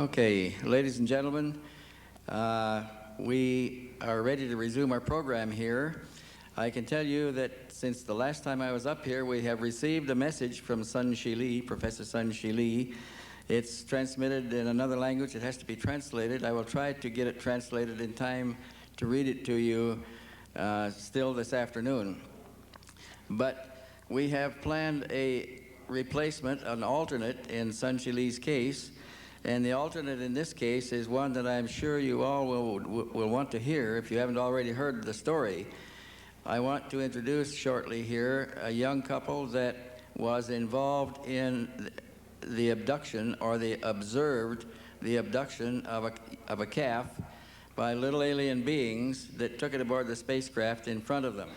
Okay, ladies and gentlemen, we are ready to resume our program here. I can tell you that since the last time I was up here, we have received a message from Sun Shi Lee, Professor Sun Shi Lee. It's transmitted in another language. It has to be translated. I will try to get it translated in time to read it to you still this afternoon. But we have planned a replacement, an alternate in Sun Shi Lee's case. And the alternate in this case is one that I'm sure you all will want to hear if you haven't already heard the story. I want to introduce shortly here a young couple that was involved in the abduction, or they observed the abduction of a calf by little alien beings that took it aboard the spacecraft in front of them.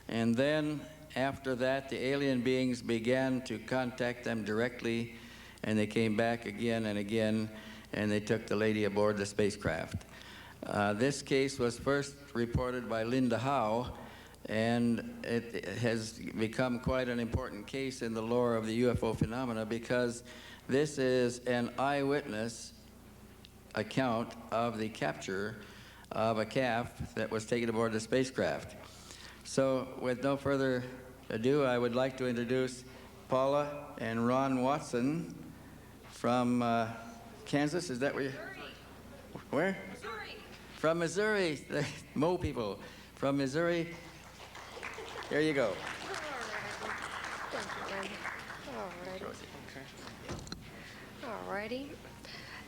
And then after that, the alien beings began to contact them directly, and they came back again and again, and they took the lady aboard the spacecraft. This case was first reported by Linda Howe, and it has become quite an important case in the lore of the UFO phenomena, because this is an eyewitness account of the capture of a calf that was taken aboard the spacecraft. So with no further ado, I would like to introduce Paula and Ron Watson from Kansas. Is that where you? Where? Missouri. From Missouri. The Mo people from Missouri. Here you go. All righty.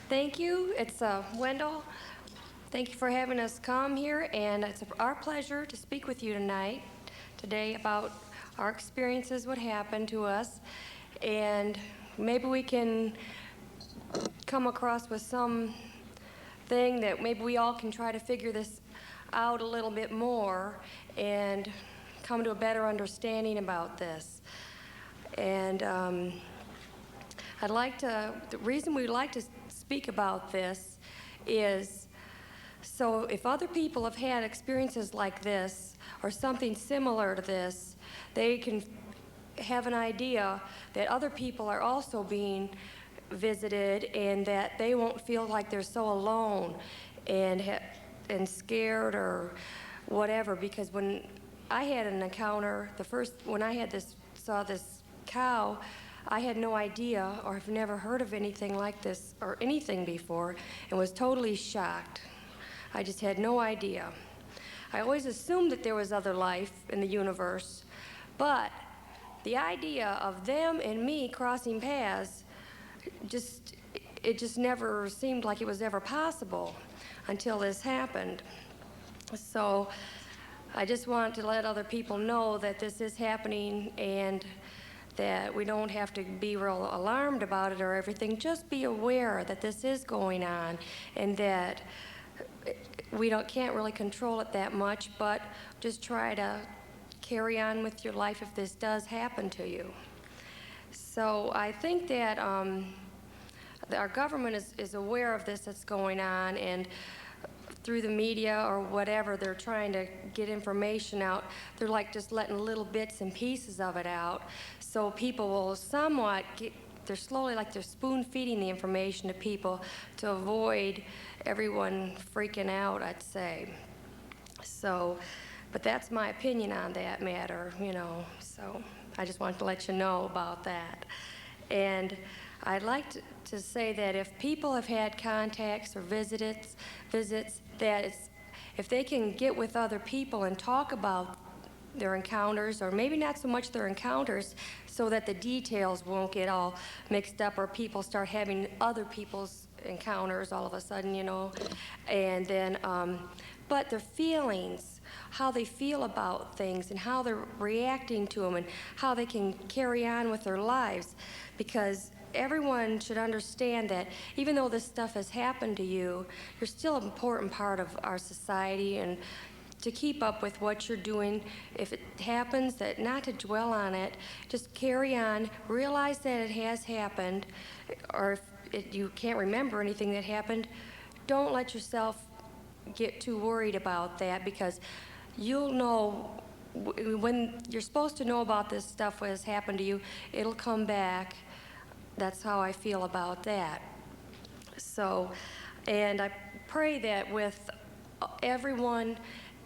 Thank you. It's Wendell. Thank you for having us come here, and it's our pleasure to speak with you today about our experiences, what happened to us, and maybe we can come across with some thing that maybe we all can try to figure this out a little bit more and come to a better understanding about this. And the reason we'd like to speak about this is so if other people have had experiences like this or something similar to this, they can have an idea that other people are also being visited, and that they won't feel like they're so alone and scared or whatever. Because when I had an encounter, when I saw this cow, I had no idea, or have never heard of anything like this or anything before, and was totally shocked. I just had no idea. I always assumed that there was other life in the universe, but the idea of them and me crossing paths, it just never seemed like it was ever possible until this happened. So I just want to let other people know that this is happening, and that we don't have to be real alarmed about it or everything. Just be aware that this is going on, and that we can't really control it that much, but just try to carry on with your life if this does happen to you. So I think that our government is aware of this that's going on, and through the media or whatever, they're trying to get information out. They're like just letting little bits and pieces of it out, so people will somewhat they're slowly, like they're spoon feeding the information to people to avoid everyone freaking out, I'd say. So, but that's my opinion on that matter, so I just wanted to let you know about that. And I'd like to say that if people have had contacts or visits, that if they can get with other people and talk about their encounters, or maybe not so much their encounters, so that the details won't get all mixed up, or people start having other people's encounters all of a sudden, and then, but their feelings, how they feel about things and how they're reacting to them and how they can carry on with their lives. Because everyone should understand that even though this stuff has happened to you, you're still an important part of our society, and to keep up with what you're doing. If it happens, that not to dwell on it, just carry on, realize that it has happened, or if you can't remember anything that happened, don't let yourself get too worried about that, because you'll know when you're supposed to know about this stuff that has happened to you, it'll come back. That's how I feel about that. So, and I pray that with everyone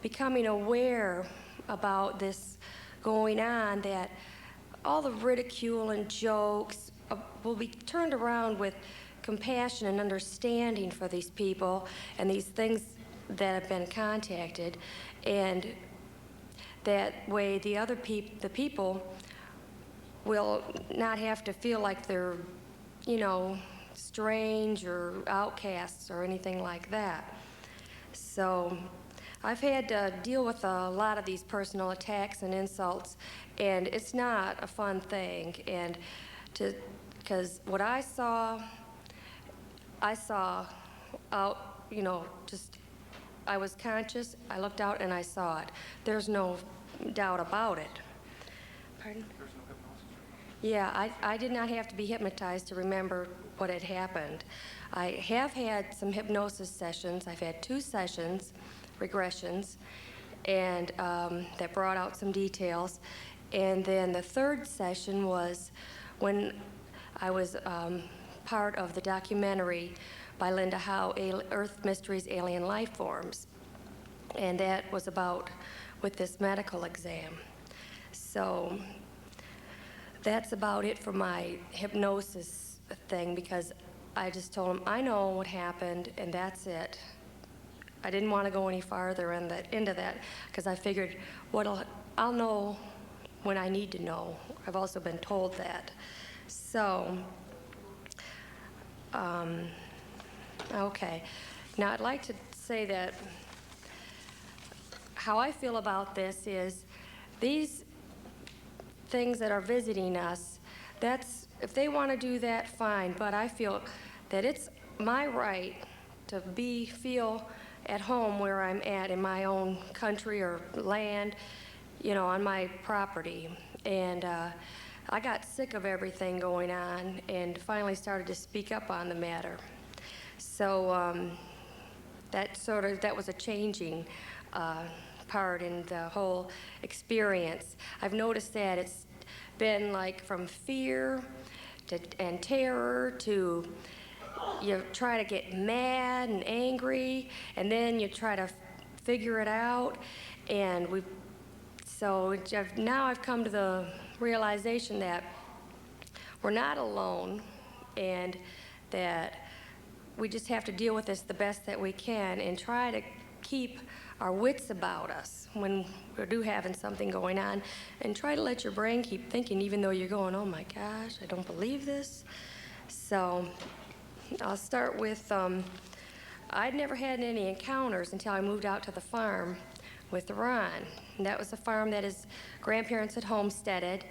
becoming aware about this going on, that all the ridicule and jokes will be turned around with compassion and understanding for these people and these things that have been contacted, and that way the people will not have to feel like they're, you know, strange or outcasts or anything like that. So I've had to deal with a lot of these personal attacks and insults, and it's not a fun thing. And because what I saw out, you know, just, I was conscious, I looked out and I saw it. There's no doubt about it. Pardon? There's no hypnosis? Yeah, I did not have to be hypnotized to remember what had happened. I have had some hypnosis sessions. I've had 2 sessions, regressions, and that brought out some details. And then the 3rd session was when I was part of the documentary by Linda Howe, Earth Mysteries, Alien Life Forms. And that was about with this medical exam. So that's about it for my hypnosis thing, because I just told him, I know what happened, and that's it. I didn't want to go any farther into that, because I figured I'll know when I need to know. I've also been told that. So, okay. Now, I'd like to say that how I feel about this is these things that are visiting us, if they want to do that, fine, but I feel that it's my right to feel at home where I'm at in my own country or land, you know, on my property. And I got sick of everything going on and finally started to speak up on the matter. So that was a changing part in the whole experience. I've noticed that it's been like from fear and terror to you try to get mad and angry, and then you try to figure it out. And now I've come to the realization that we're not alone, and that we just have to deal with this the best that we can and try to keep our wits about us when we do having something going on, and try to let your brain keep thinking even though you're going, oh my gosh, I don't believe this. So I'll start with, I'd never had any encounters until I moved out to the farm with Ron. And that was a farm that his grandparents had homesteaded,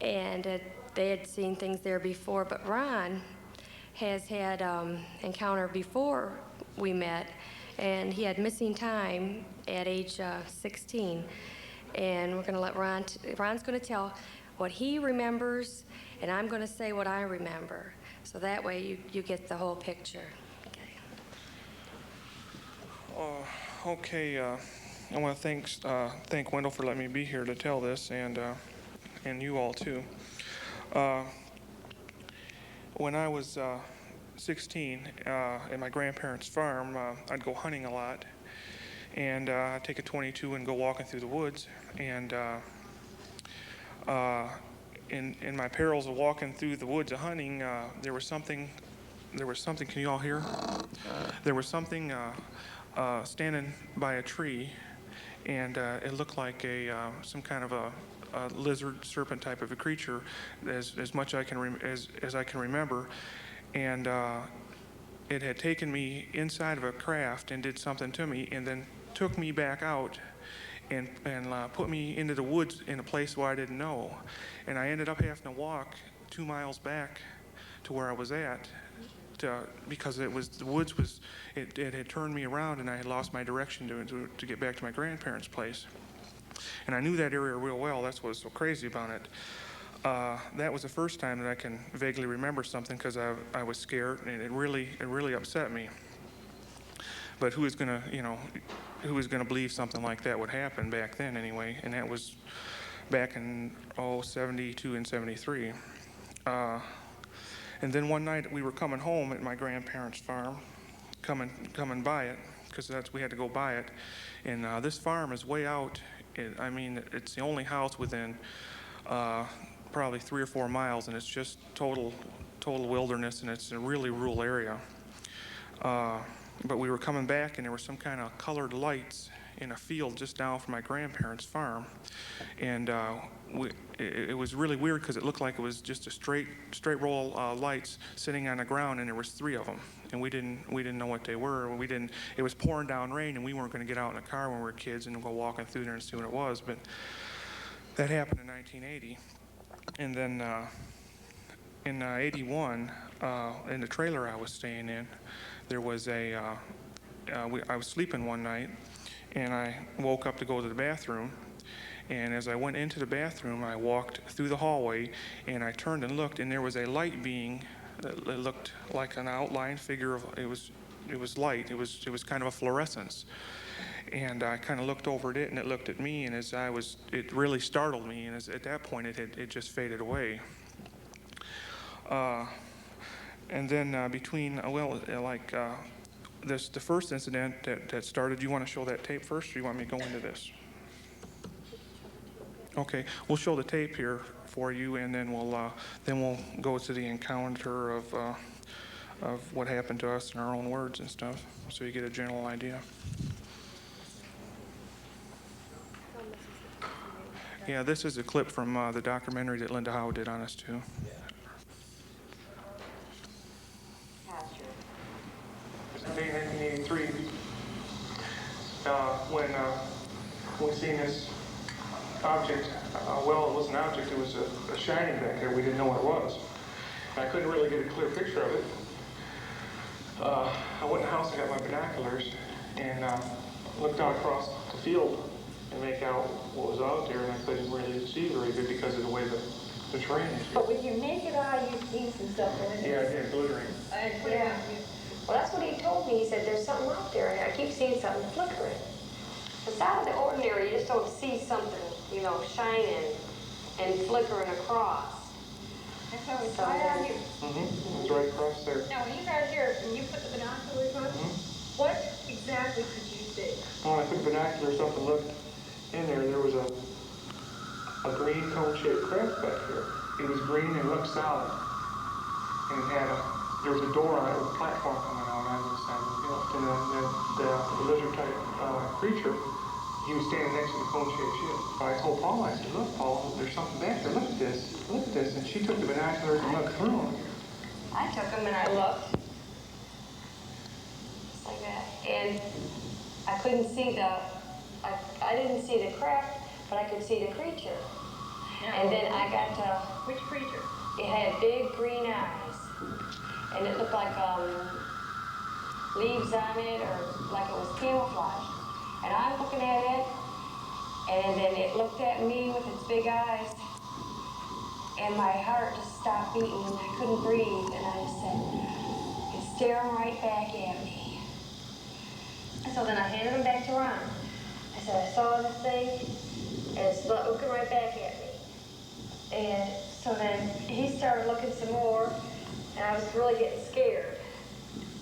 and they had seen things there before, but Ron has had encounter before we met, and he had missing time at age 16. And we're gonna let Ron's gonna tell what he remembers, and I'm gonna say what I remember. So that way you get the whole picture. Okay, I want to thank Wendell for letting me be here to tell this, and you all too. When I was 16 at my grandparents' farm, I'd go hunting a lot, and I'd take a .22 and go walking through the woods. And in my perils of walking through the woods of hunting, there was something. Can you all hear? There was something standing by a tree, and it looked like some kind of a lizard, serpent type of a creature, as much as I can remember. And it had taken me inside of a craft and did something to me, and then took me back out and put me into the woods in a place where I didn't know. And I ended up having to walk 2 miles back to where I was at, because the woods it had turned me around, and I had lost my direction to get back to my grandparents' place. And I knew that area real well. That's what was so crazy about it. That was the first time that I can vaguely remember something, because I was scared, and it really upset me. But who was gonna believe something like that would happen back then anyway? And that was back in 72 and 73. And then one night we were coming home at my grandparents' farm, coming by it, because we had to go by it. And this farm is way out. I mean, it's the only house within probably 3 or 4 miles, and it's just total wilderness, and it's a really rural area. But we were coming back, and there were some kind of colored lights in a field just down from my grandparents' farm. And it was really weird because it looked like it was just a straight row of lights sitting on the ground, and there was 3 of them. And we didn't know what they were. It was pouring down rain, and we weren't going to get out in the car when we were kids and go walking through there and see what it was. But that happened in 1980. And then in 81, in the trailer I was staying in, there was I was sleeping one night, and I woke up to go to the bathroom. And as I went into the bathroom, I walked through the hallway, and I turned and looked, and there was a light being that looked like an outline figure of, it was light. It was kind of a fluorescence. And I kind of looked over at it, and it looked at me, and it really startled me, and at that point it just faded away. And then the first incident that started, you want to show that tape first, or you want me to go into this? Okay, we'll show the tape here for you, and then we'll go to the encounter of what happened to us in our own words and stuff, so you get a general idea. Yeah, this is a clip from the documentary that Linda Howe did on us too. May 1983, when we seen this object. Well, it wasn't an object, it was a shining back there. We didn't know what it was. I couldn't really get a clear picture of it. I went in the house and got my binoculars and looked out across the field and make out what was out there, and I couldn't really see very good because of the way the terrain is. But with your naked eye, you've seen some stuff in it. Yeah, I did, glittering. Yeah. Well, that's what he told me. He said, there's something out there, and I keep seeing something flickering. It's out of the ordinary. You just don't see something, shining and flickering across. And so it's right out here. It's right across there. Now, when he's out here, when you put the binoculars on, what exactly could you see? When I put the binoculars up and looked in there, there was a green cone-shaped craft back here. It was green and looked solid. And there was a door on it with a platform coming on the side. And the lizard-type creature, he was standing next to the cone-shaped ship. So I told Paula, I said, look, Paula, there's something back there. Look at this. And she took the binoculars and looked through them. I took them and I looked. Just like that. And I couldn't see I didn't see the craft, but I could see the creature. And then I got to... Which creature? It had big green eyes. And it looked like leaves on it, or like it was camouflaged. And I'm looking at it, and then it looked at me with its big eyes, and my heart just stopped beating, and I couldn't breathe, and I just said, it's staring right back at me. And so then I handed him back to Ron. I said, I saw this thing, and it's looking right back at me. And so then he started looking some more, and I was really getting scared.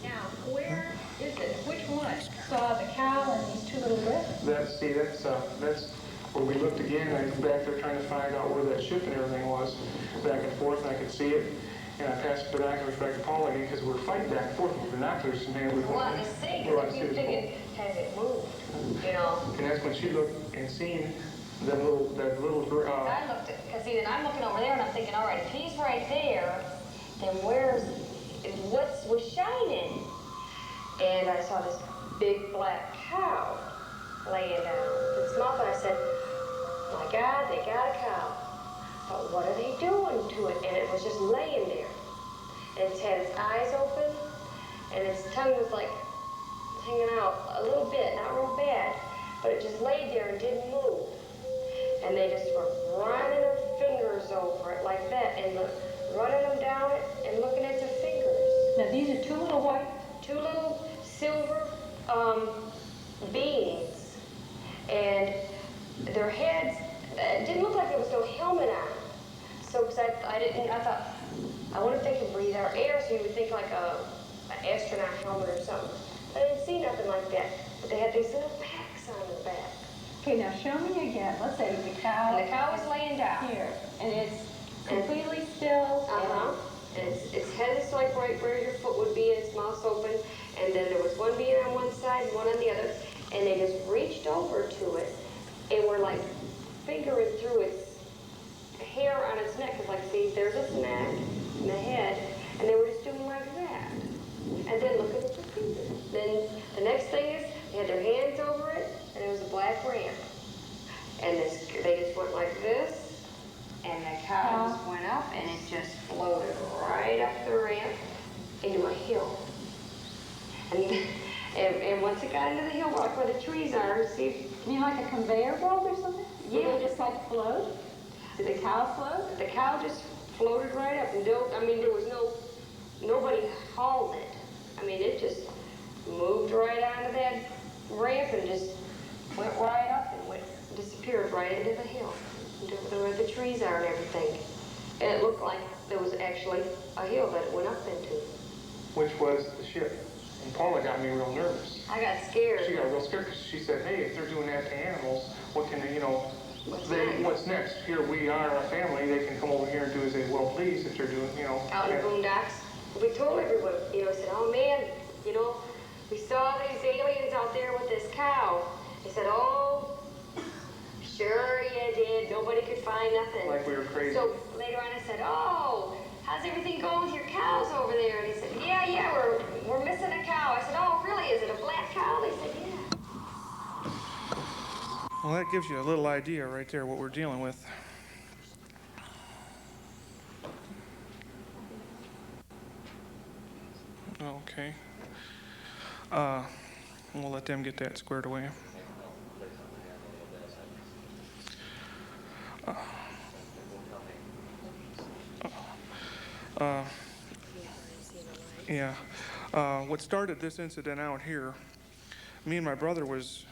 Now, where is it? Which one saw the cow and these two little rivers? That's where we looked again. I was back there trying to find out where that ship and everything was, back and forth, and I could see it. And I passed the binoculars back to Paula again because we were fighting back and forth with the binoculars. And then we wanted to see, because you thinking, has it moved, And that's when she looked and seen that little. I looked at, because then I'm looking over there and I'm thinking, all right, if he's right there, then what's shining? And I saw this big black cow laying down its mouth, and I said, my God, they got a cow. But what are they doing to it? And it was just laying there. And it had its eyes open, and its tongue was like hanging out a little bit, not real bad, but it just laid there and didn't move. And they just were running their fingers over it like that, and running them down it and looking at their fingers. Now, these are two little Silver beings, and their heads, it didn't look like there was no helmet on. So, because I thought, I wonder if they can breathe our air, so you would think like an astronaut helmet or something. I didn't see nothing like that. But they had these little packs on their back. Okay, now show me again. Let's say the cow. And the cow is laying down. Here, and it's completely still. And its head is like right where your foot would be, and its mouth's open. And then there was one being on one side and one on the other. And they just reached over to it and were like fingering through its hair on its neck. It's like, see, there's its neck and the head. And they were just doing like that. And then look at its feet. Then the next thing is they had their hands over it, and it was a black ramp. And they just went like this. And the cow just went up, and it just floated right up the ramp into a hill. And once it got into the hill, like where the trees are, see? You mean like a conveyor belt or something? Yeah. Did it just like float? Did the cow float? The cow just floated right up, and I mean, there was nobody hauled it. I mean, it just moved right onto that ramp and just went right up and disappeared right into the hill, into where the trees are and everything. And it looked like there was actually a hill that it went up into. Which was the ship. And Paula got me real nervous. I got scared. She got real scared because she said, hey, if they're doing that to animals, what can they, what's next? Here we are, a family, they can come over here and do as they will please if they're doing, Out in the boondocks. We told everyone, said, oh man, we saw these aliens out there with this cow. They said, oh, sure you did. Nobody could find nothing. Like we were crazy. So later on I said, oh, how's everything going with your cows over there? And he said, yeah, we're missing a cow. I said, oh, really? Is it a black cow? They said, yeah. Well, that gives you a little idea right there what we're dealing with. Okay. We'll let them get that squared away. What started this incident out here, me and my brother was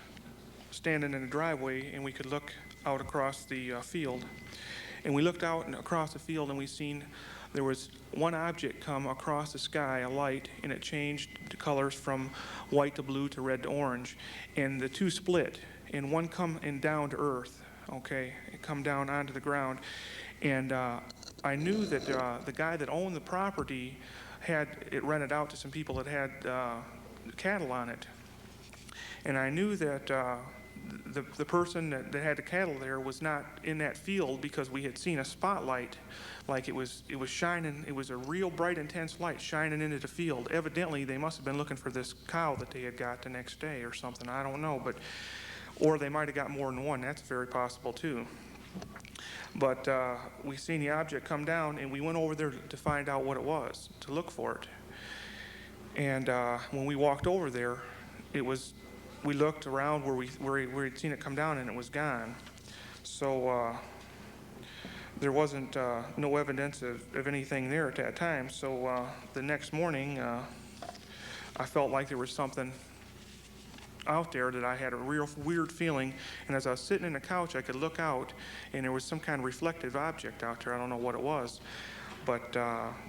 standing in the driveway, and we could look out across the field. And we looked out and across the field, and we seen there was one object come across the sky, a light, and it changed the colors from white to blue to red to orange. And the two split, and one come and down to earth, okay? It come down onto the ground. And I knew that the guy that owned the property had it rented out to some people that had cattle on it. And I knew that the person that had the cattle there was not in that field because we had seen a spotlight, like it was shining. It was a real bright, intense light shining into the field. Evidently, they must have been looking for this cow that they had got the next day or something. I don't know, or they might have got more than one. That's very possible too. But we seen the object come down, and we went over there to find out what it was, to look for it. And when we walked over there, we looked around where we'd seen it come down, and it was gone. So there wasn't no evidence of anything there at that time. So the next morning, I felt like there was something out there that I had a real weird feeling. And as I was sitting in the couch, I could look out, and there was some kind of reflective object out there. I don't know what it was, but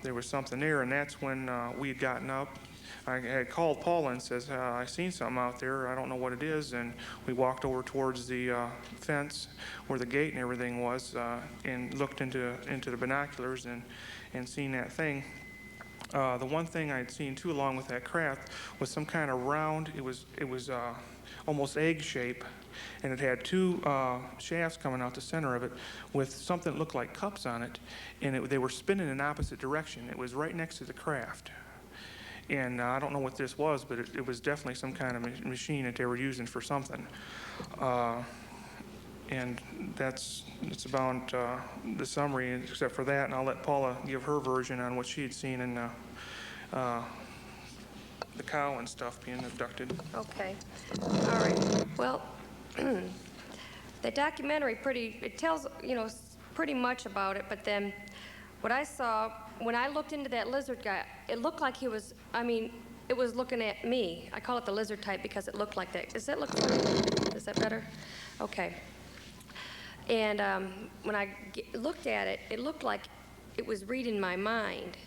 there was something there. And that's when we had gotten up. I had called Paula and says, I seen something out there. I don't know what it is. And we walked over towards the fence where the gate and everything was, and looked into the binoculars and seen that thing. The one thing I had seen too, along with that craft, was some kind of round. It was almost egg shape, and it had two shafts coming out the center of it with something that looked like cups on it, and they were spinning in opposite direction. It was right next to the craft. And I don't know what this was, but it was definitely some kind of machine that they were using for something. And it's about the summary, except for that, and I'll let Paula give her version on what she had seen in the cow and stuff being abducted. Okay. All right. Well, the documentary it tells, pretty much about it, but then what I saw, when I looked into that lizard guy, it looked like it was looking at me. I call it the lizard type because it looked like that. Does that look funny? Is that better? Okay. And when I looked at it, it looked like it was reading my mind.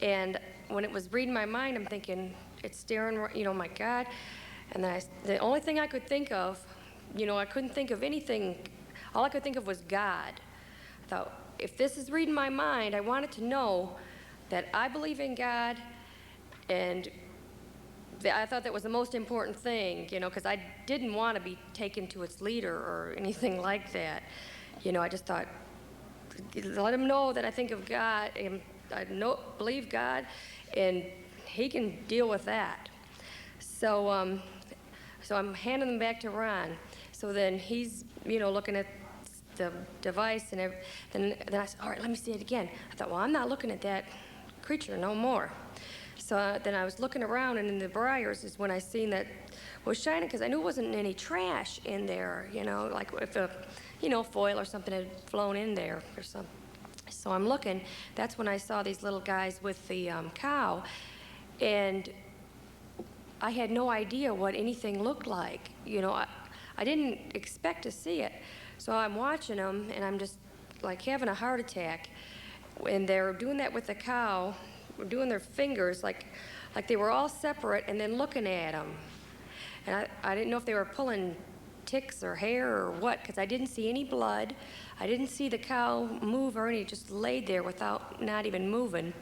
And when it was reading my mind, I'm thinking, it's staring, my God. And then the only thing I could think of, I couldn't think of anything. All I could think of was God. I thought, if this is reading my mind, I wanted to know that I believe in God, and I thought that was the most important thing, because I didn't want to be taken to its leader or anything like that. I just thought, let him know that I think of God, and I believe God, and he can deal with that. So, so I'm handing them back to Ron. So then he's, looking at the device, and then I said, all right, let me see it again. I thought, well, I'm not looking at that creature no more. So then I was looking around, and in the briars is when I seen that was shining, because I knew it wasn't any trash in there, like if a, foil or something had flown in there or something. So I'm looking. That's when I saw these little guys with the cow, and I had no idea what anything looked like. I didn't expect to see it. So I'm watching them, and I'm just like having a heart attack. And they're doing that with the cow, doing their fingers like they were all separate, and then looking at them. And I didn't know if they were pulling ticks or hair or what, because I didn't see any blood. I didn't see the cow move or anything. It just laid there without not even moving.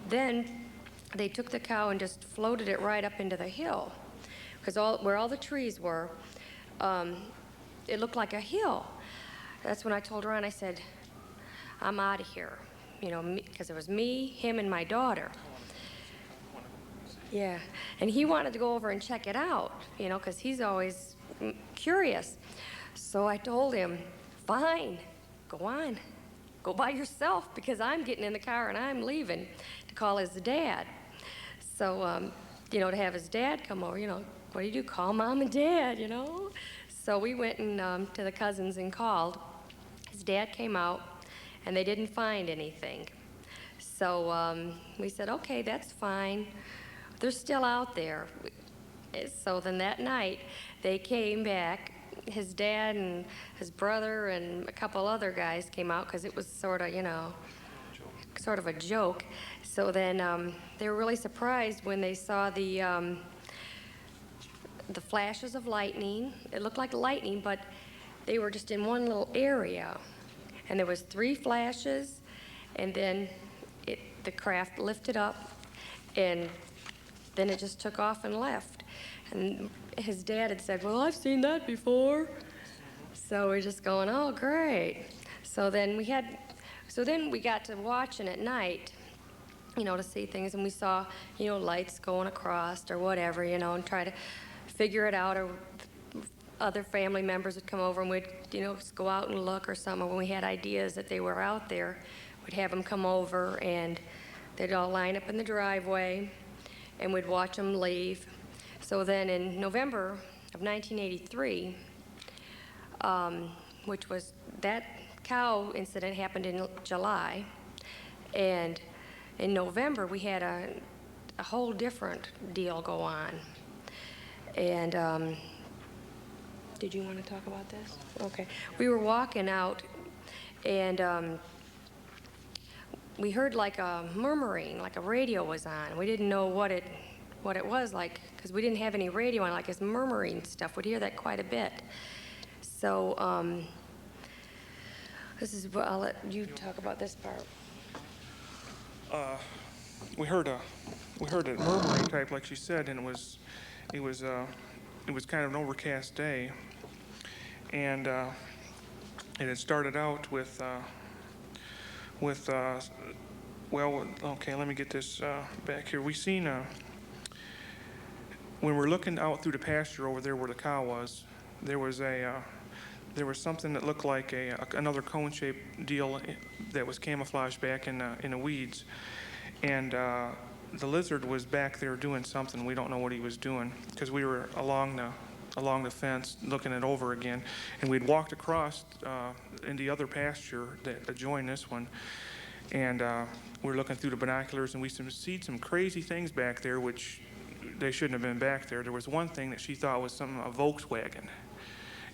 Then they took the cow and just floated it right up into the hill, because where all the trees were, it looked like a hill. That's when I told Ron, I said, I'm out of here, because it was me, him, and my daughter. Yeah, and he wanted to go over and check it out, because he's always curious. So I told him, fine, go on. Go by yourself, because I'm getting in the car and I'm leaving to call his dad. So, to have his dad come over, what do you do? Call Mom and Dad, So we went and to the cousins and called. His dad came out, and they didn't find anything. So we said, okay, that's fine. They're still out there. So then that night, they came back. His dad and his brother and a couple other guys came out, because it was sort of a joke. So then they were really surprised when they saw the flashes of lightning. It looked like lightning, but they were just in one little area. And there was 3 flashes, and then the craft lifted up, and then it just took off and left. And his dad had said, well, I've seen that before. So we're just going, oh, great. So then we got to watching at night, to see things, and we saw, lights going across or whatever, and try to figure it out, or other family members would come over and we'd, go out and look or something. When we had ideas that they were out there, we'd have them come over, and they'd all line up in the driveway, and we'd watch them leave. So then in November of 1983, which was that cow incident happened in July, and in November we had a whole different deal go on. And did you want to talk about this? Okay. We were walking out, and we heard like a murmuring, like a radio was on. We didn't know what it was like, because we didn't have any radio on, like this murmuring stuff. We'd hear that quite a bit. So I'll let you talk about this part. We heard a murmuring type, like she said, and it was kind of an overcast day, and it had started out with well, okay, let me get this back here. We seen when we're looking out through the pasture over there where the cow was, there was something that looked like another cone-shaped deal that was camouflaged back in the weeds, and the lizard was back there doing something. We don't know what he was doing, because we were along the fence looking it over again, and we'd walked across in the other pasture that adjoined this one, and we were looking through the binoculars, and we see some crazy things back there, which they shouldn't have been back there. There was one thing that she thought was a Volkswagen,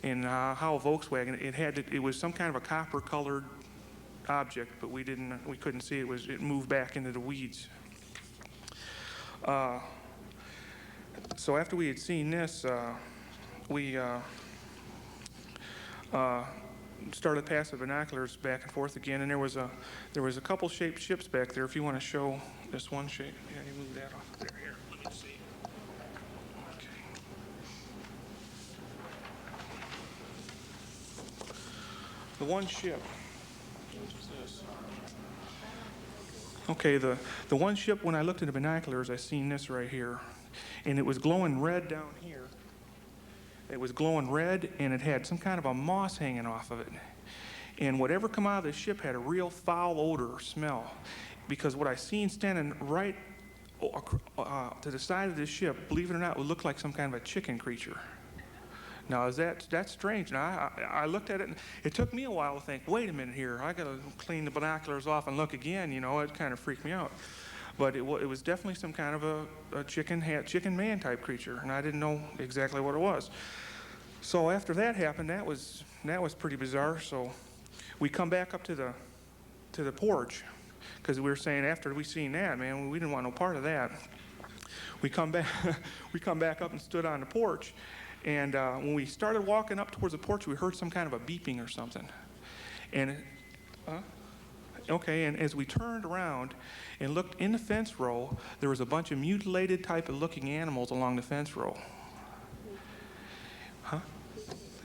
and how a Volkswagen, it was some kind of a copper-colored object, but we couldn't see it. It moved back into the weeds. So after we had seen this, we started passing binoculars back and forth again, and there was a couple shaped ships back there. If you want to show this one shape, yeah, you move that off there. Here, let me see. Okay. The one ship, which is this. Okay, the one ship, when I looked at the binoculars, I seen this right here, and it was glowing red down here. It was glowing red, and it had some kind of a moss hanging off of it. And whatever come out of the ship had a real foul odor or smell, because what I seen standing right to the side of this ship, believe it or not, would look like some kind of a chicken creature. Now, that's strange. Now, I looked at it, and it took me a while to think, wait a minute here, I got to clean the binoculars off and look again. You know, it kind of freaked me out. But it was definitely some kind of a chicken man type creature, and I didn't know exactly what it was. So after that happened, that was pretty bizarre. So we come back up to the porch, because we were saying after we seen that, man, we didn't want no part of that. We come back up and stood on the porch, and when we started walking up towards the porch, we heard some kind of a beeping or something. And okay, and as we turned around and looked in the fence row, there was a bunch of mutilated type of looking animals along the fence row. Huh?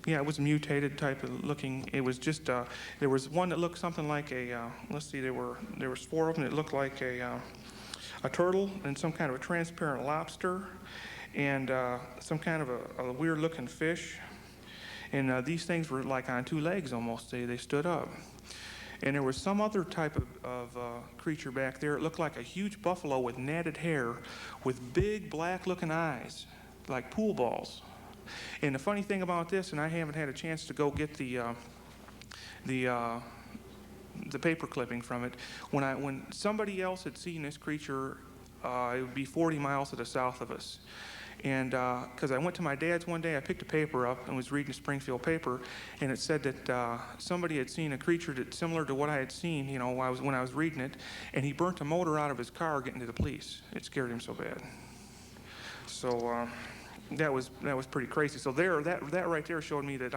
Yeah, it was mutated type of looking. It was just there was one that looked something like a let's see, there was 4 of them that looked like a turtle and some kind of a transparent lobster and some kind of a weird looking fish. And these things were like on 2 legs almost. They stood up. And there was some other type of creature back there. It looked like a huge buffalo with matted hair with big black-looking eyes, like pool balls. And the funny thing about this, and I haven't had a chance to go get the paper clipping from it, when somebody else had seen this creature, it would be 40 miles to the south of us. And because I went to my dad's one day, I picked a paper up and was reading the Springfield paper, and it said that somebody had seen a creature that's similar to what I had seen, you know, when I was reading it, and he burnt a motor out of his car getting to the police. It scared him so bad. So that was pretty crazy. So that right there showed me that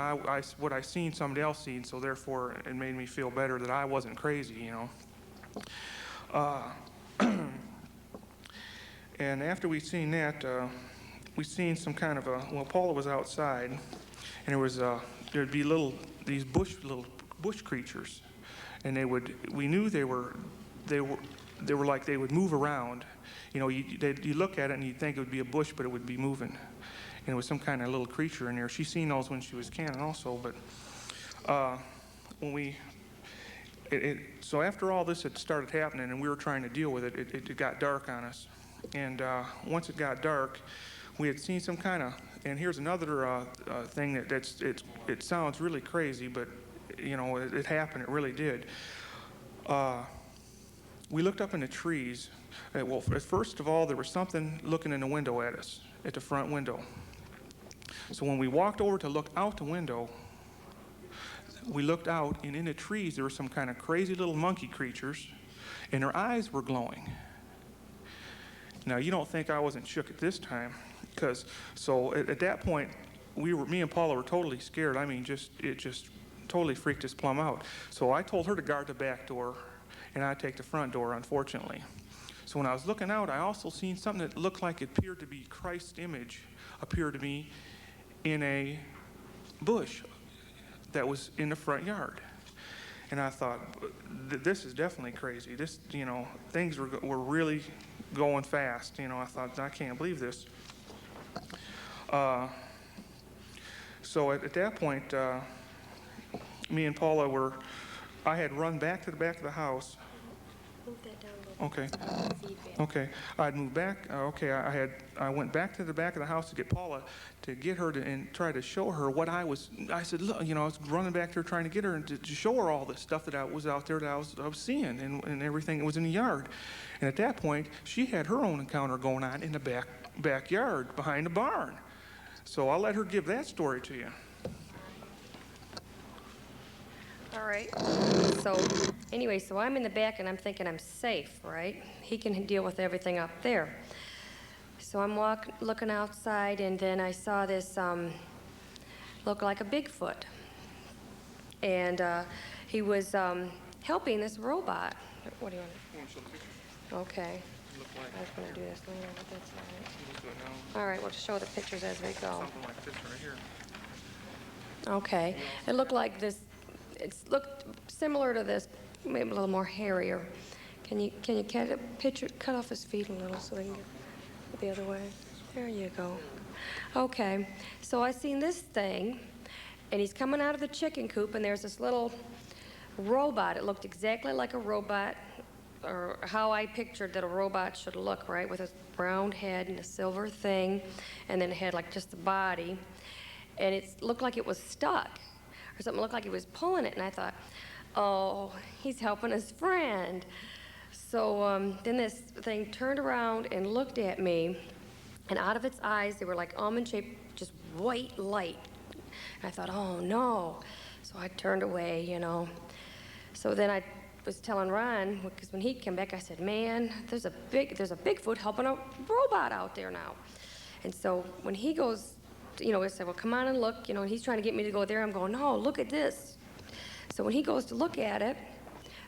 what I seen somebody else seen. So therefore, it made me feel better that I wasn't crazy, you know. And after we seen that. We seen some kind of Paula was outside, and there'd be these bush creatures, and we knew they were like they would move around. You know, you look at it and you'd think it would be a bush, but it would be moving, and it was some kind of little creature in there. She seen those when she was canning also, but so after all this had started happening and we were trying to deal with it, it got dark on us, and once it got dark, we had seen some kind of, and here's another thing it sounds really crazy, but you know, it happened, it really did. We looked up in the trees. Well, first of all, there was something looking in the window at us, at the front window. So when we walked over to look out the window, we looked out, and in the trees there were some kind of crazy little monkey creatures, and their eyes were glowing. Now, you don't think I wasn't shook at this time. So at that point, me and Paula were totally scared. I mean, it just totally freaked us plumb out. So I told her to guard the back door, and I'd take the front door, unfortunately. So when I was looking out, I also seen something that looked like it appeared to be Christ's image, appeared to me in a bush that was in the front yard. And I thought, this is definitely crazy. This, you know, things were really going fast. You know, I thought, I can't believe this. So at that point, me and Paula I had run back to the back of the house. Move that down a little. Okay. Feedback. Okay. I'd moved back. Okay. I went back to the back of the house to get Paula, to get her and try to show her what I said, look, you know, I was running back there trying to get her and to show her all this stuff that I was out there that I was seeing and everything that was in the yard. And at that point, she had her own encounter going on in the backyard behind the barn. So I'll let her give that story to you. All right. So Anyway, so I'm in the back and I'm thinking I'm safe, right? He can deal with everything up there. So I'm looking outside, and then I saw this look like a Bigfoot. And he was helping this robot. What do you want to? Okay. I was going to do this later, but that's all right. All right, we'll just show the pictures as we go. Something like this right here. Okay. It looked like this. It looked similar to this, maybe a little more hairier. Can you cut a picture? Cut off his feet a little so they can get the other way. There you go. Okay. So I seen this thing, and he's coming out of the chicken coop, and there's this little robot. It looked exactly like a robot, or how I pictured that a robot should look, right? With a round head and a silver thing, and then it had like just the body. And it looked like it was stuck, or something looked like he was pulling it, and I thought, oh, he's helping his friend. So then this thing turned around and looked at me, and out of its eyes, they were like almond-shaped, just white light. And I thought, oh, no. So I turned away, you know. So then I was telling Ron, because when he came back, I said, man, there's a Bigfoot helping a robot out there now. And so when he goes, you know, I said, well, come on and look, you know, and he's trying to get me to go there. I'm going, no, look at this. So when he goes to look at it,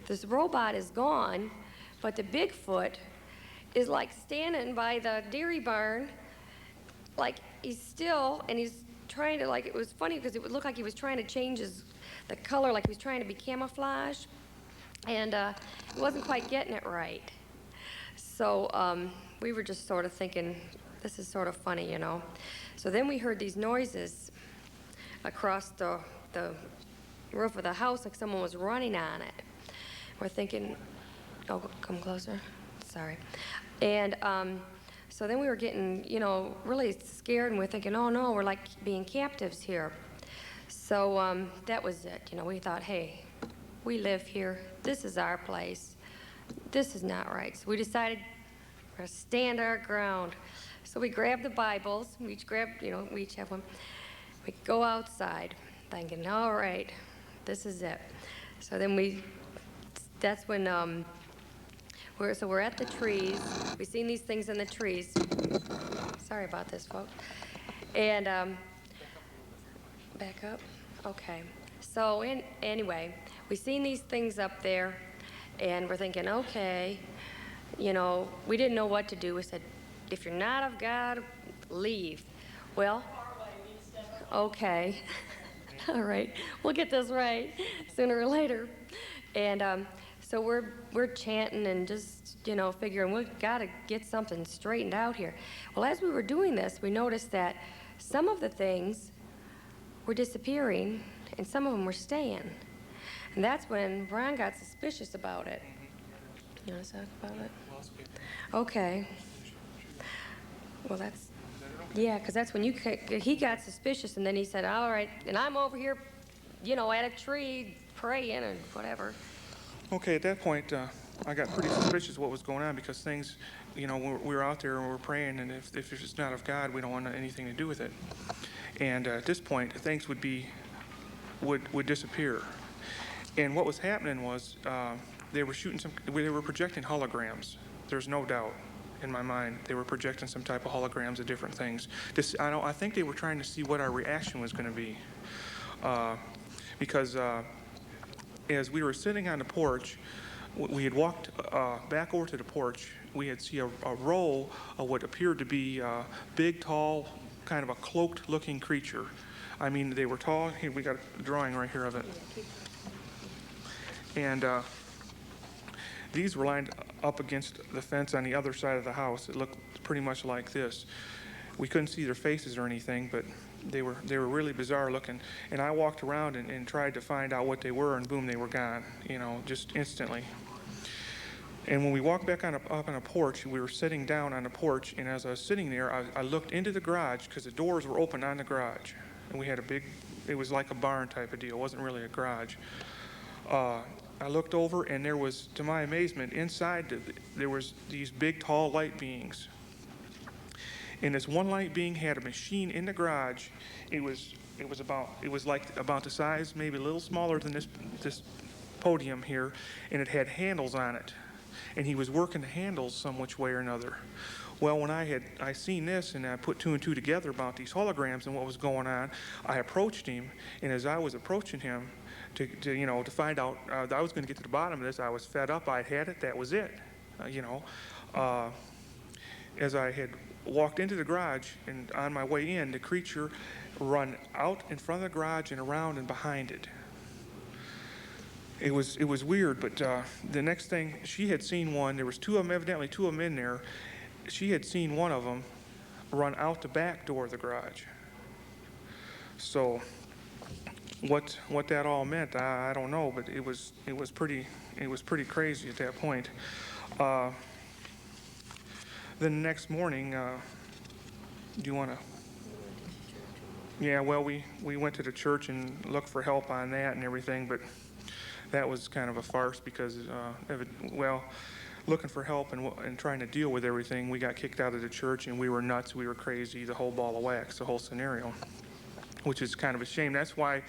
this robot is gone, but the Bigfoot is like standing by the dairy barn, like he's still, and he's trying to, like, it was funny because it would look like he was trying to change the color, like he was trying to be camouflage, and he wasn't quite getting it right. So we were just sort of thinking, this is sort of funny, you know. So then we heard these noises across the roof of the house, like someone was running on it. We're thinking, oh, come closer, sorry. And so then we were getting, you know, really scared, and we're thinking, oh no, we're like being captives here. So that was it, you know, we thought, hey, we live here, this is our place, this is not right. So we decided we're gonna stand our ground. So we grabbed the Bibles, we each grabbed, you know, we each have one. We go outside, thinking, all right, this is it. So then that's when, we're at the trees. We've seen these things in the trees. Sorry about this, folks. And, back up? Okay. So anyway, we've seen these things up there, and we're thinking, okay, you know, we didn't know what to do. We said, if you're not of God, leave. Well, okay. All right, we'll get this right sooner or later. And so we're chanting and just, you know, figuring we've got to get something straightened out here. Well, as we were doing this, we noticed that some of the things were disappearing and some of them were staying. And that's when Ron got suspicious about it. You want to talk about it? Okay. Well, that's, yeah, because that's when he got suspicious, and then he said, all right, and I'm over here, you know, at a tree praying and whatever. Okay, at that point, I got pretty suspicious of what was going on because things, you know, we were out there and we were praying, and if it's not of God, we don't want anything to do with it. And at this point, things would disappear. And what was happening was they were projecting holograms. There's no doubt in my mind they were projecting some type of holograms of different things. I think they were trying to see what our reaction was going to be, because as we were sitting on the porch, we had walked back over to the porch. We had seen a row of what appeared to be big, tall, kind of a cloaked-looking creature. I mean, they were tall. Here, we got a drawing right here of it. And these were lined up against the fence on the other side of the house. It looked pretty much like this. We couldn't see their faces or anything, but they were really bizarre looking. And I walked around and tried to find out what they were, and boom, they were gone, you know, just instantly. And when we walked back up on a porch, we were sitting down on the porch, and as I was sitting there, I looked into the garage because the doors were open on the garage. And we had it was like a barn type of deal. It wasn't really a garage. I looked over, and there was, to my amazement, inside there was these big, tall light beings. And this one light being had a machine in the garage. It was like about the size, maybe a little smaller than this podium here, and it had handles on it, and he was working the handles some which way or another. Well, when I seen this and I put two and two together about these holograms and what was going on, I approached him, and as I was approaching him to find out, I was going to get to the bottom of this. I was fed up. I had it. That was it. As I had walked into the garage and on my way in, the creature run out in front of the garage and around and behind it. It was weird, but the next thing, she had seen one. There was evidently two of them in there. She had seen one of them run out the back door of the garage. So what that all meant, I don't know, but it was pretty crazy at that point. Then the next morning, do you want to? Yeah, well, we went to the church and looked for help on that and everything, but that was kind of a farce because, looking for help and trying to deal with everything, we got kicked out of the church and we were nuts, we were crazy, the whole ball of wax, the whole scenario, which is kind of a shame. That's why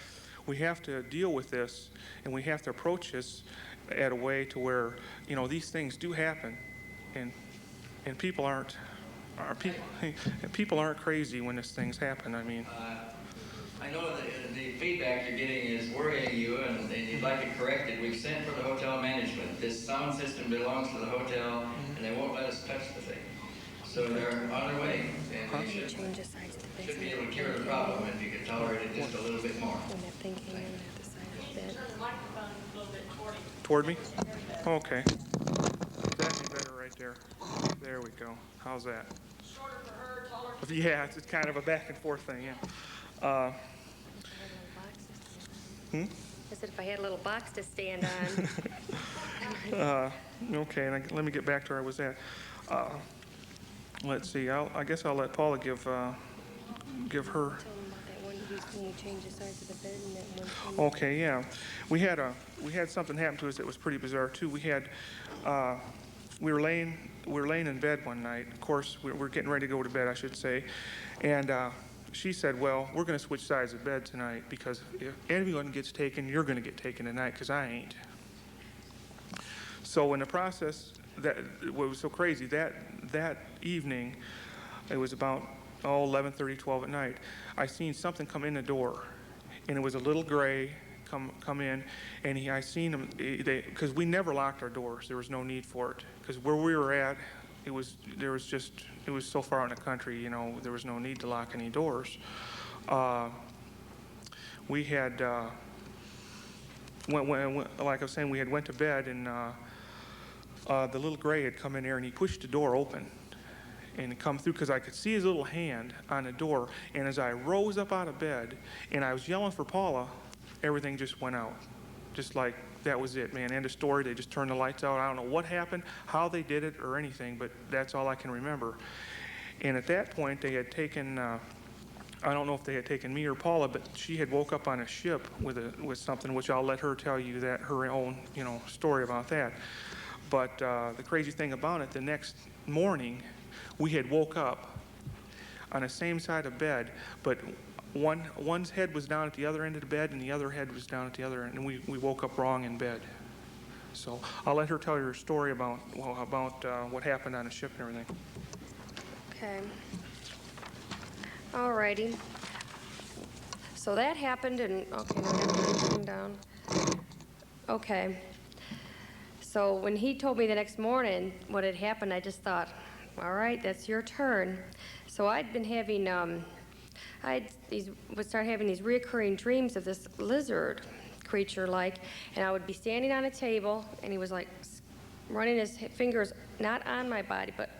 we have to deal with this and we have to approach this at a way to where, these things do happen and people aren't crazy when these things happen. I mean, I know that the feedback you're getting is worrying you and you'd like it corrected. We've sent for the hotel management. This sound system belongs to the hotel and they won't let us touch the thing. So they're on their way and they should be able to cure the problem if you could tolerate it just a little bit more. When that thing came in at the side of the bed. Turn the microphone a little bit toward you. toward me? Okay. That'd be better right there. There we go. How's that? Shorter for her, taller for Yeah, it's kind of a back and forth thing, yeah. I said if I had a little box to stand on. Okay, and let me get back to where I was at. Let's see. I guess I'll let Paula give her. Tell them about that one when you changed the size of the bed and that one thing. Okay, yeah. We had something happen to us that was pretty bizarre too. We were laying in bed one night. Of course, we're getting ready to go to bed, I should say, and she said, "Well, we're going to switch sides of bed tonight because if anyone gets taken, you're going to get taken tonight because I ain't." So in the process, what was so crazy that evening, it was about 11:30, 12 at night. I seen something come in the door, and it was a little gray come in, and I seen them because we never locked our doors. There was no need for it because where we were at, it was so far in the country, there was no need to lock any doors. We had like I was saying, we had went to bed, and the little gray had come in there, and he pushed the door open and come through because I could see his little hand on the door. And as I rose up out of bed and I was yelling for Paula, everything just went out. Just like that was it, man. End of story. They just turned the lights out. I don't know what happened, how they did it or anything, but that's all I can remember. And at that point, they had taken, I don't know if they had taken me or Paula, but she had woke up on a ship with something, which I'll let her tell you that her own, story about that. But the crazy thing about it, the next morning, we had woke up on the same side of bed, but one's head was down at the other end of the bed and the other head was down at the other end, and we woke up wrong in bed. So I'll let her tell you her story about what happened on the ship and everything. Okay. All righty. So that happened, and okay, now I got everything down. Okay. So when he told me the next morning what had happened, I just thought, all right, that's your turn. So I'd been having, would start having these reoccurring dreams of this lizard creature, and I would be standing on a table, and he was running his fingers not on my body, but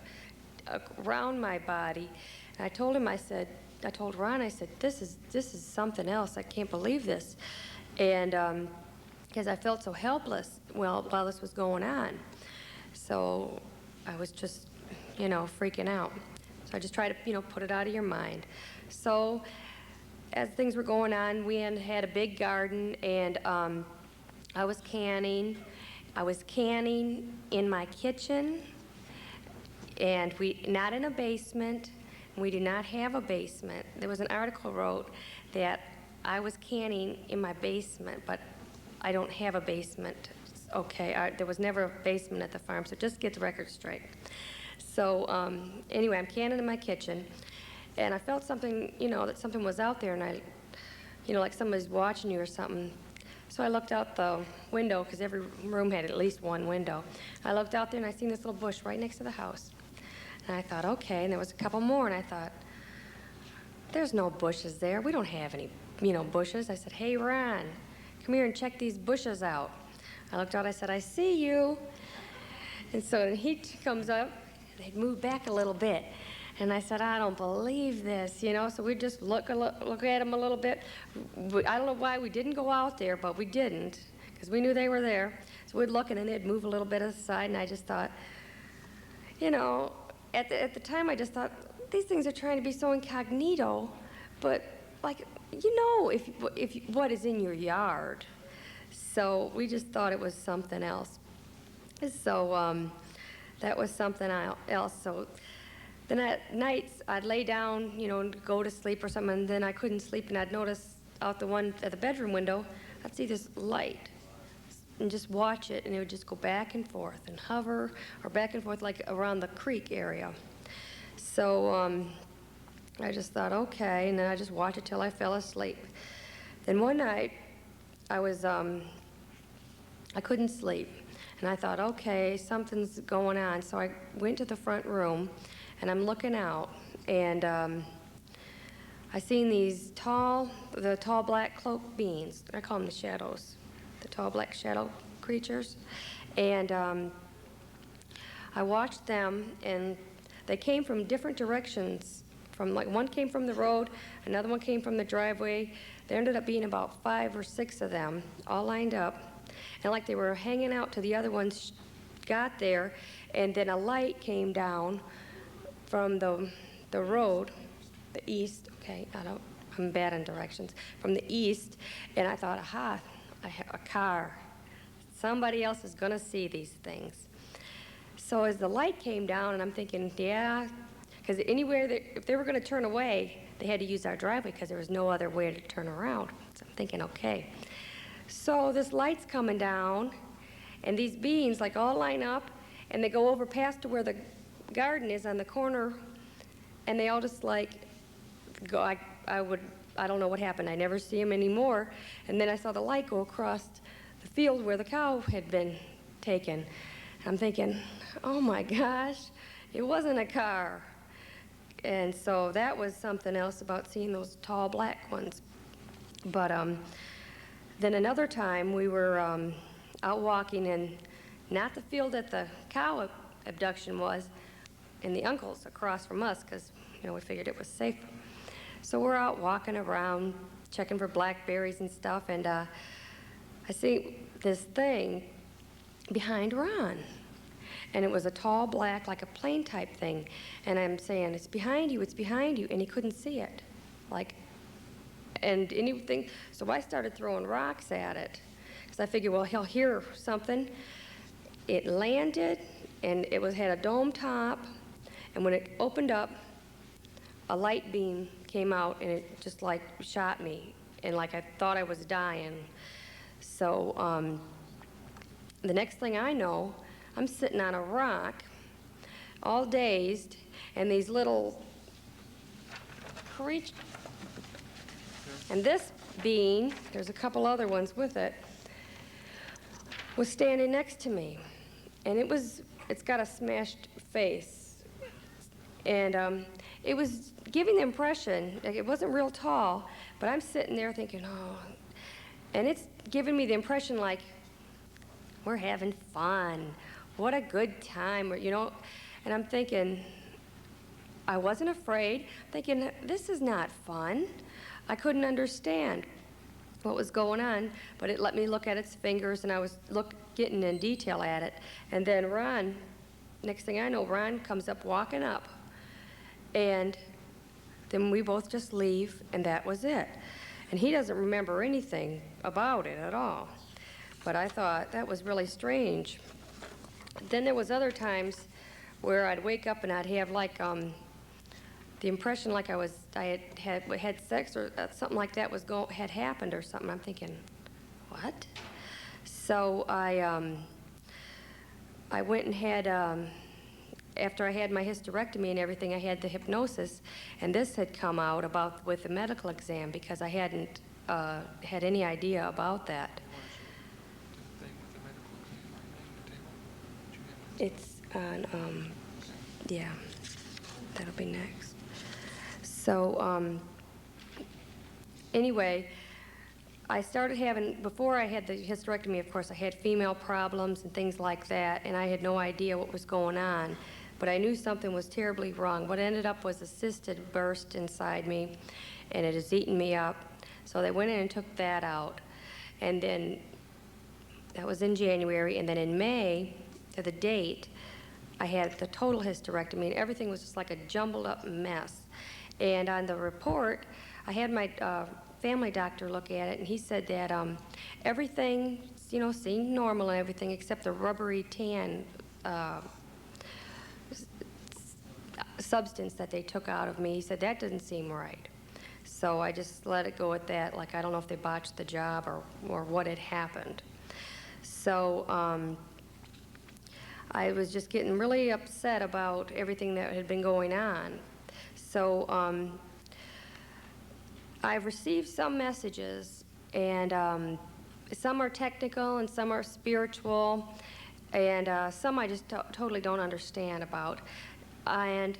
around my body. And I told Ron, I said, this is something else. I can't believe this. And because I felt so helpless while this was going on. So I was just, freaking out. So I just try to, put it out of your mind. So as things were going on, we had a big garden, and I was canning. I was canning in my kitchen, and not in a basement. We do not have a basement. There was an article wrote that I was canning in my basement, but I don't have a basement. Okay, there was never a basement at the farm, so just get the record straight. So anyway, I'm canning in my kitchen, and I felt something, that something was out there, and I, like somebody's watching you or something. So I looked out the window, because every room had at least one window. I looked out there, and I seen this little bush right next to the house. And I thought, okay, and there was a couple more, and I thought, there's no bushes there. We don't have any, bushes. I said, hey, Ron, come here and check these bushes out. I looked out, I said, I see you. And so he comes up, they'd moved back a little bit. And I said, I don't believe this, so we just look at him a little bit. I don't know why we didn't go out there, but we didn't, because we knew they were there. So we'd look, and then they'd move a little bit aside, and I just thought, at the time I just thought, these things are trying to be so incognito, but like, if what is in your yard. So we just thought it was something else. So that was something else. So then at nights I'd lay down, and go to sleep or something, and then I couldn't sleep, and I'd notice out the bedroom window, I'd see this light, and just watch it, and it would just go back and forth and hover, or back and forth like around the creek area. So I just thought, okay, and then I just watched it till I fell asleep. Then one night I was, I couldn't sleep, and I thought, okay, something's going on. So I went to the front room, and I'm looking out, and I seen these tall black cloaked beings. I call them the shadows, the tall black shadow creatures. And I watched them, and they came from different directions. One came from the road, another one came from the driveway. There ended up being about 5 or 6 of them, all lined up. And like they were hanging out till the other ones got there, and then a light came down from the road, the east. Okay, I'm bad on directions. From the east, and I thought, aha, a car. Somebody else is gonna see these things. So as the light came down, and I'm thinking, yeah, because if they were gonna turn away, they had to use our driveway because there was no other way to turn around. So I'm thinking, okay. So this light's coming down, and these beings like all line up, and they go over past to where the garden is on the corner, and they all just like go. I don't know what happened. I never see them anymore. And then I saw the light go across the field where the cow had been taken. I'm thinking, oh my gosh, it wasn't a car. And so that was something else about seeing those tall black ones. But then another time we were out walking in, not the field that the cow abduction was, and the uncle's across from us, because we figured it was safer. So we're out walking around, checking for blackberries and stuff, and I see this thing behind Ron. And it was a tall black, like a plane type thing. And I'm saying, it's behind you, and he couldn't see it. And anything, so I started throwing rocks at it. Because I figured, well, he'll hear something. It landed, and it had a dome top, and when it opened up, a light beam came out, and it just like shot me, and like I thought I was dying. So the next thing I know, I'm sitting on a rock, all dazed, and these little creatures, and this being, there's a couple other ones with it, was standing next to me. And it's got a smashed face. And it was giving the impression, like it wasn't real tall, but I'm sitting there thinking, oh, and it's giving me the impression like, we're having fun. What a good time, and I'm thinking, I wasn't afraid, thinking, this is not fun. I couldn't understand what was going on, but it let me look at its fingers, and I was getting in detail at it. And then Ron, next thing I know, Ron comes up, walking up, and then we both just leave, and that was it. And he doesn't remember anything about it at all. But I thought that was really strange. Then there was other times where I'd wake up and I'd have like the impression like I had sex or something like that had happened or something. I'm thinking, what? So I went and had, after I had my hysterectomy and everything, I had the hypnosis, and this had come out about with the medical exam because I hadn't had any idea about that. It's on, yeah, that'll be next. So anyway, I started having, before I had the hysterectomy, of course, I had female problems and things like that, and I had no idea what was going on. But I knew something was terribly wrong. What ended up was a cyst had burst inside me, and it has eaten me up. So they went in and took that out. And then, that was in January, and then in May, to the date, I had the total hysterectomy, and everything was just like a jumbled up mess. And on the report, I had my family doctor look at it, and he said that everything, you know, seemed normal and everything except the rubbery tan substance that they took out of me. He said, that doesn't seem right. So I just let it go at that, like I don't know if they botched the job or what had happened. So I was just getting really upset about everything that had been going on. So I've received some messages, and some are technical and some are spiritual, and some I just totally don't understand about. And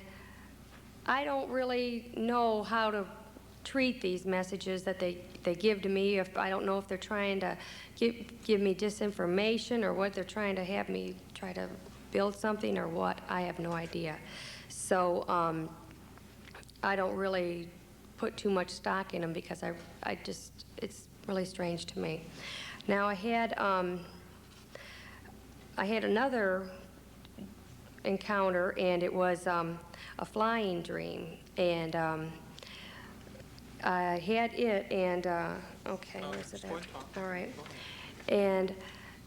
I don't really know how to treat these messages that they give to me. If I don't know if they're trying to give me disinformation or what they're trying to have me try to build something or what, I have no idea. So I don't really put too much stock in them because I just, it's really strange to me. Now I had another encounter, and it was a flying dream, and I had it, and okay, where's it at? All right, and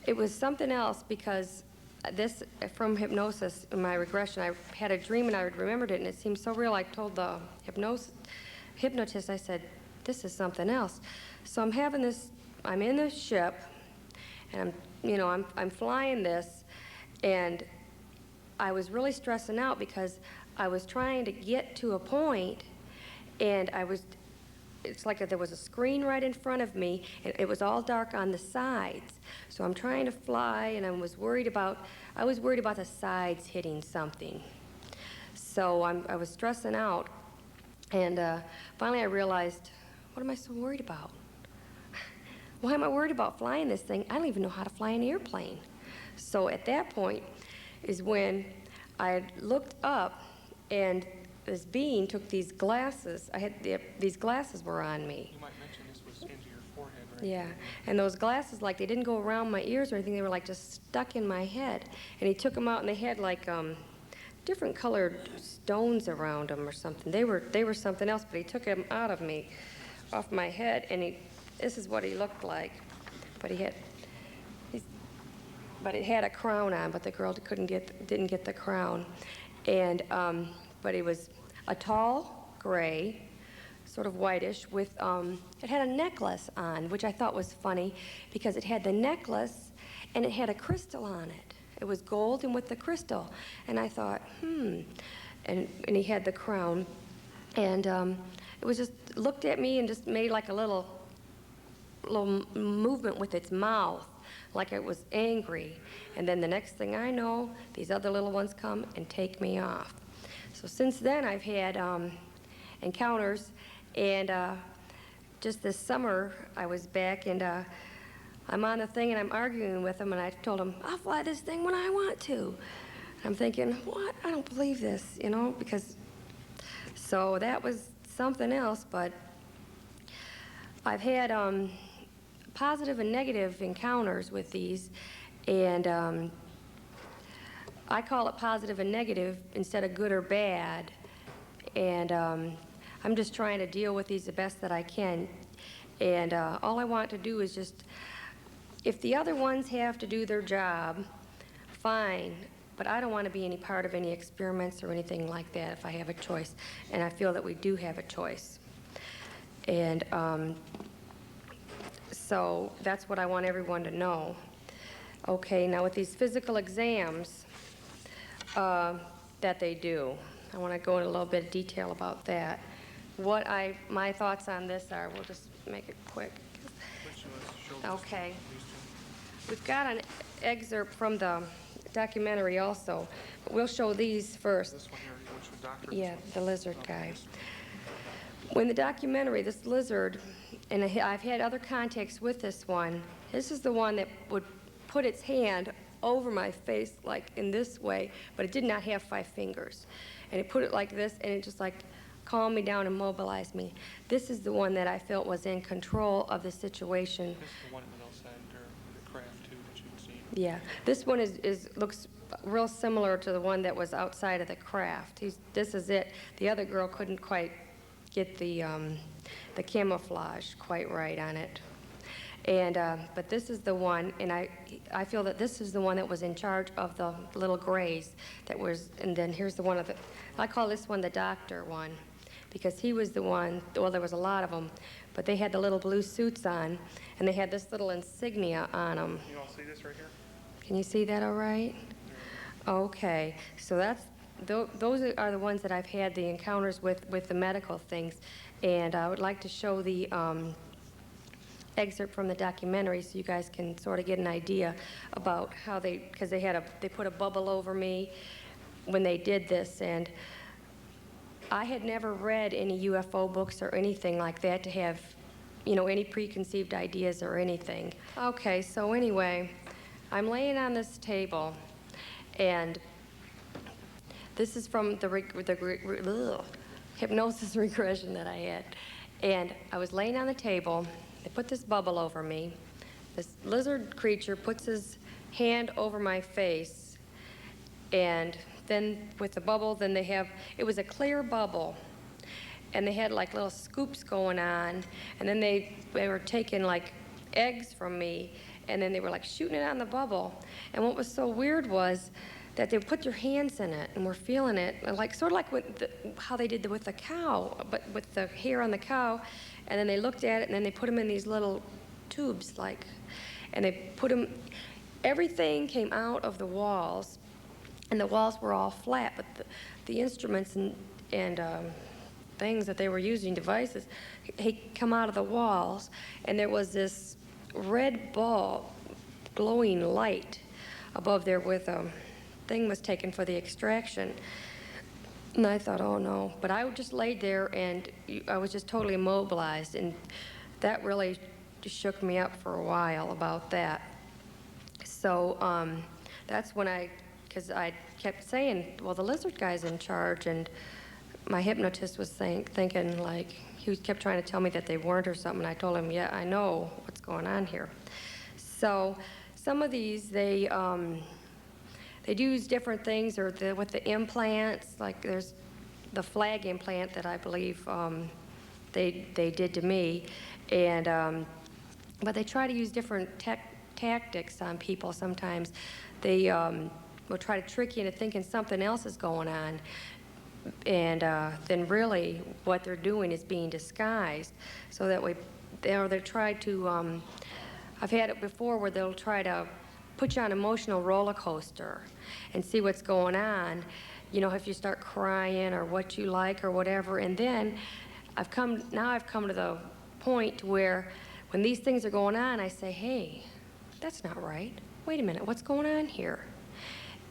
it was something else because this, from hypnosis, in my regression, I had a dream and I remembered it, and it seemed so real. I told the hypnotist, I said, this is something else. So I'm having this, I'm in this ship, and I'm flying this, and I was really stressing out because I was trying to get to a point, and it's like there was a screen right in front of me, and it was all dark on the sides. So I'm trying to fly, and I was worried about the sides hitting something. So I was stressing out, and finally I realized, what am I so worried about? Why am I worried about flying this thing? I don't even know how to fly an airplane. So at that point is when I looked up, and this being took these glasses. These glasses were on me. You might mention this was into your forehead, right? Yeah, and those glasses, like, they didn't go around my ears or anything. They were like just stuck in my head. And he took them out, and they had like different colored stones around them or something. They were something else, but he took them out of me, off my head, and this is what he looked like. But but it had a crown on, but the girl didn't get the crown. And but it was a tall gray, sort of whitish, with it had a necklace on, which I thought was funny because it had the necklace and it had a crystal on it. It was gold and with the crystal. And I thought, and he had the crown, and it was just looked at me and just made like a little movement with its mouth, like it was angry. And then the next thing I know, these other little ones come and take me off. So since then, I've had encounters, and just this summer, I was back, and I'm on the thing, and I'm arguing with him, and I told him, I'll fly this thing when I want to. And I'm thinking, what? I don't believe this, because, so that was something else, but I've had positive and negative encounters with these, and I call it positive and negative instead of good or bad, and I'm just trying to deal with these the best that I can, and all I want to do is just, if the other ones have to do their job, fine, but I don't want to be any part of any experiments or anything like that if I have a choice, and I feel that we do have a choice. And so that's what I want everyone to know. Okay, now with these physical exams that they do, I want to go into a little bit of detail about that. My thoughts on this are, we'll just make it quick. Okay. We've got an excerpt from the documentary also, but we'll show these first. This one here, which the doctor. Yeah, the lizard guy. When the documentary, this lizard, and I've had other contacts with this one, this is the one that would put its hand over my face like in this way, but it did not have 5 fingers. And it put it like this, and it just like calmed me down and mobilized me. This is the one that I felt was in control of the situation. This is the one that outside the craft too that you'd seen. Yeah, this one looks real similar to the one that was outside of the craft. This is it. The other girl couldn't quite get the camouflage quite right on it. And but this is the one, and I feel that this is the one that was in charge of the little grays that was, and then here's the one of the, I call this one the doctor one, because he was the one, well, there was a lot of them, but they had the little blue suits on, and they had this little insignia on them. You all see this right here? Can you see that all right? Okay, so those are the ones that I've had the encounters with the medical things, and I would like to show the excerpt from the documentary so you guys can sort of get an idea about how because they put a bubble over me when they did this, and I had never read any UFO books or anything like that to have, any preconceived ideas or anything. Okay, so anyway, I'm laying on this table, and this is from the hypnosis regression that I had. And I was laying on the table, they put this bubble over me. This lizard creature puts his hand over my face, and then with the bubble, then it was a clear bubble, and they had like little scoops going on, and then they were taking like eggs from me, and then they were like shooting it on the bubble. And what was so weird was that they would put their hands in it, and we're feeling it, like sort of like how they did with the cow, but with the hair on the cow. And then they looked at it, and then they put them in these little tubes, and they put them. Everything came out of the walls, and the walls were all flat, but the instruments and things that they were using, devices, come out of the walls, and there was this red ball, glowing light above there with a thing was taken for the extraction. And I thought, oh no. But I just laid there, and I was just totally immobilized, and that really just shook me up for a while about that. So that's when because I kept saying, well, the lizard guy's in charge, and my hypnotist was thinking like, he kept trying to tell me that they weren't or something. I told him, yeah, I know what's going on here. So some of these, they do use different things, or with the implants, like there's the flag implant that I believe they did to me, and but they try to use different tactics on people sometimes. They will try to trick you into thinking something else is going on, and then really what they're doing is being disguised, so that way, they try to, I've had it before where they'll try to put you on an emotional roller coaster and see what's going on, if you start crying or what you like or whatever. And then I've come to the point where when these things are going on, I say, hey, that's not right. Wait a minute, what's going on here?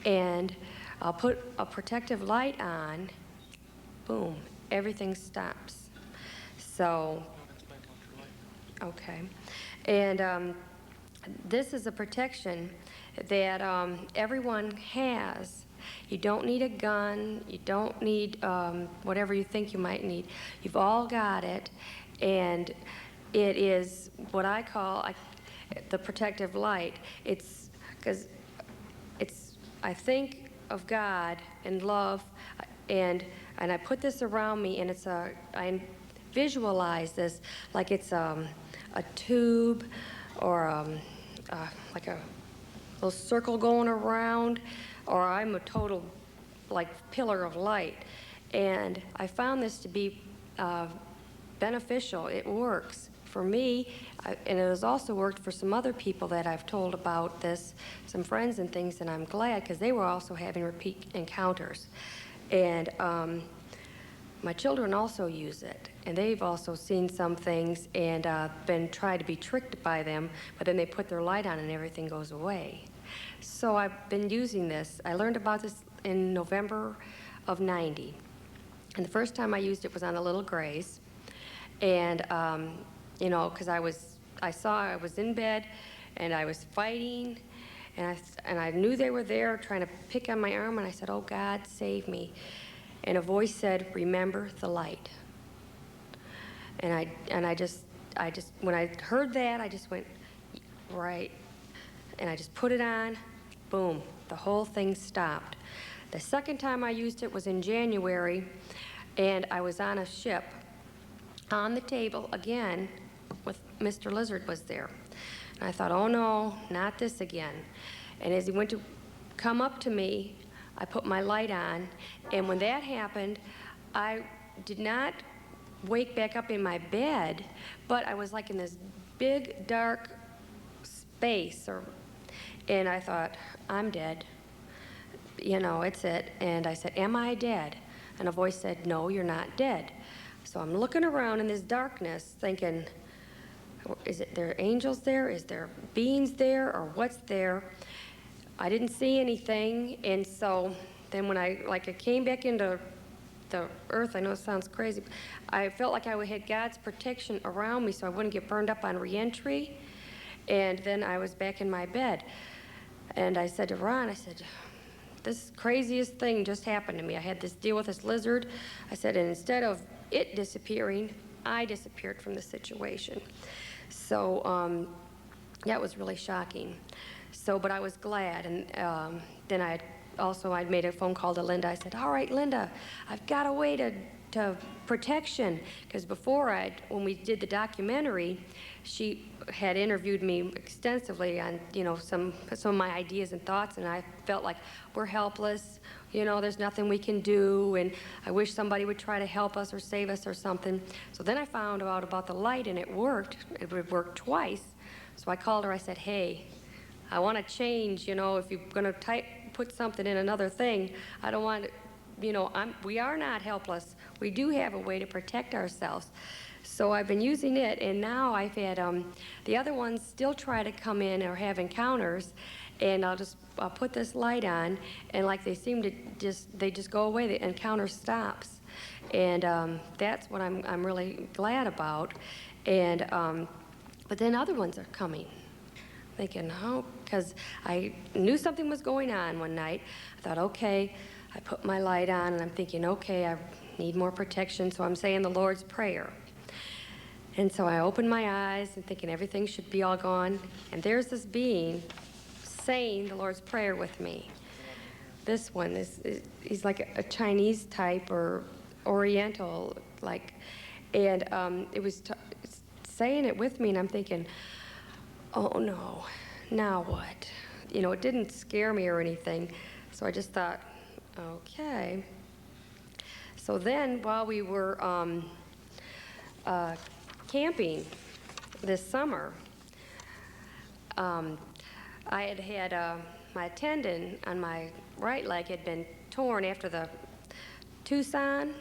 And I'll put a protective light on, boom, everything stops. So, okay. And this is a protection that everyone has. You don't need a gun. You don't need whatever you think you might need. You've all got it. And it is what I call the protective light. It's because I think of God and love, and I put this around me, and I visualize this like it's a tube or like a little circle going around, or I'm a total pillar of light. And I found this to be beneficial. It works for me, and it has also worked for some other people that I've told about this, some friends and things, and I'm glad because they were also having repeat encounters. And my children also use it, and they've also seen some things and been tried to be tricked by them, but then they put their light on and everything goes away. So I've been using this. I learned about this in November of '90. And the first time I used it was on the little grays. And, you know, because I was in bed and I was fighting and I knew they were there trying to pick on my arm, and I said, "Oh, God, save me." And a voice said, "Remember the light." And I just, when I heard that, I just went, right. And I just put it on, boom, the whole thing stopped. The second time I used it was in January, and I was on a ship on the table again with Mr. Lizard was there. And I thought, oh no, not this again. And as he went to come up to me, I put my light on, and when that happened, I did not wake back up in my bed, but I was like in this big dark space, and I thought, I'm dead. You know, it's it. And I said, "Am I dead?" And a voice said, "No, you're not dead." So I'm looking around in this darkness thinking, is there angels there? Is there beings there? Or what's there? I didn't see anything. And so then when I came back into the earth, I know it sounds crazy, but I felt like I had God's protection around me so I wouldn't get burned up on reentry. And then I was back in my bed. And I said to Ron, I said, "This craziest thing just happened to me. I had this deal with this lizard." I said, and instead of it disappearing, I disappeared from the situation. So that was really shocking. So, but I was glad. And then I'd made a phone call to Linda. I said, "All right, Linda, I've got a way to protection." Because before when we did the documentary, she had interviewed me extensively on, you know, some of my ideas and thoughts, and I felt like we're helpless. You know, there's nothing we can do, and I wish somebody would try to help us or save us or something. So then I found out about the light, and it worked. It would work twice. So I called her. I said, "Hey, I want to change. You know, if you're going to put something in another thing, I don't want, you know, we are not helpless. We do have a way to protect ourselves." So I've been using it, and now I've had the other ones still try to come in or have encounters, and I'll put this light on, and like they seem to just go away. The encounter stops, and that's what I'm really glad about. And but then other ones are coming. Thinking, oh, because I knew something was going on one night. I thought, okay, I put my light on, and I'm thinking, okay, I need more protection, so I'm saying the Lord's Prayer. And so I opened my eyes and thinking everything should be all gone, and there's this being saying the Lord's Prayer with me. This one he's like a Chinese type or Oriental, like, and it was saying it with me, and I'm thinking, oh no, now what? You know, it didn't scare me or anything, so I just thought, okay. So then while we were camping this summer, I had my tendon on my right leg had been torn after the Tucson.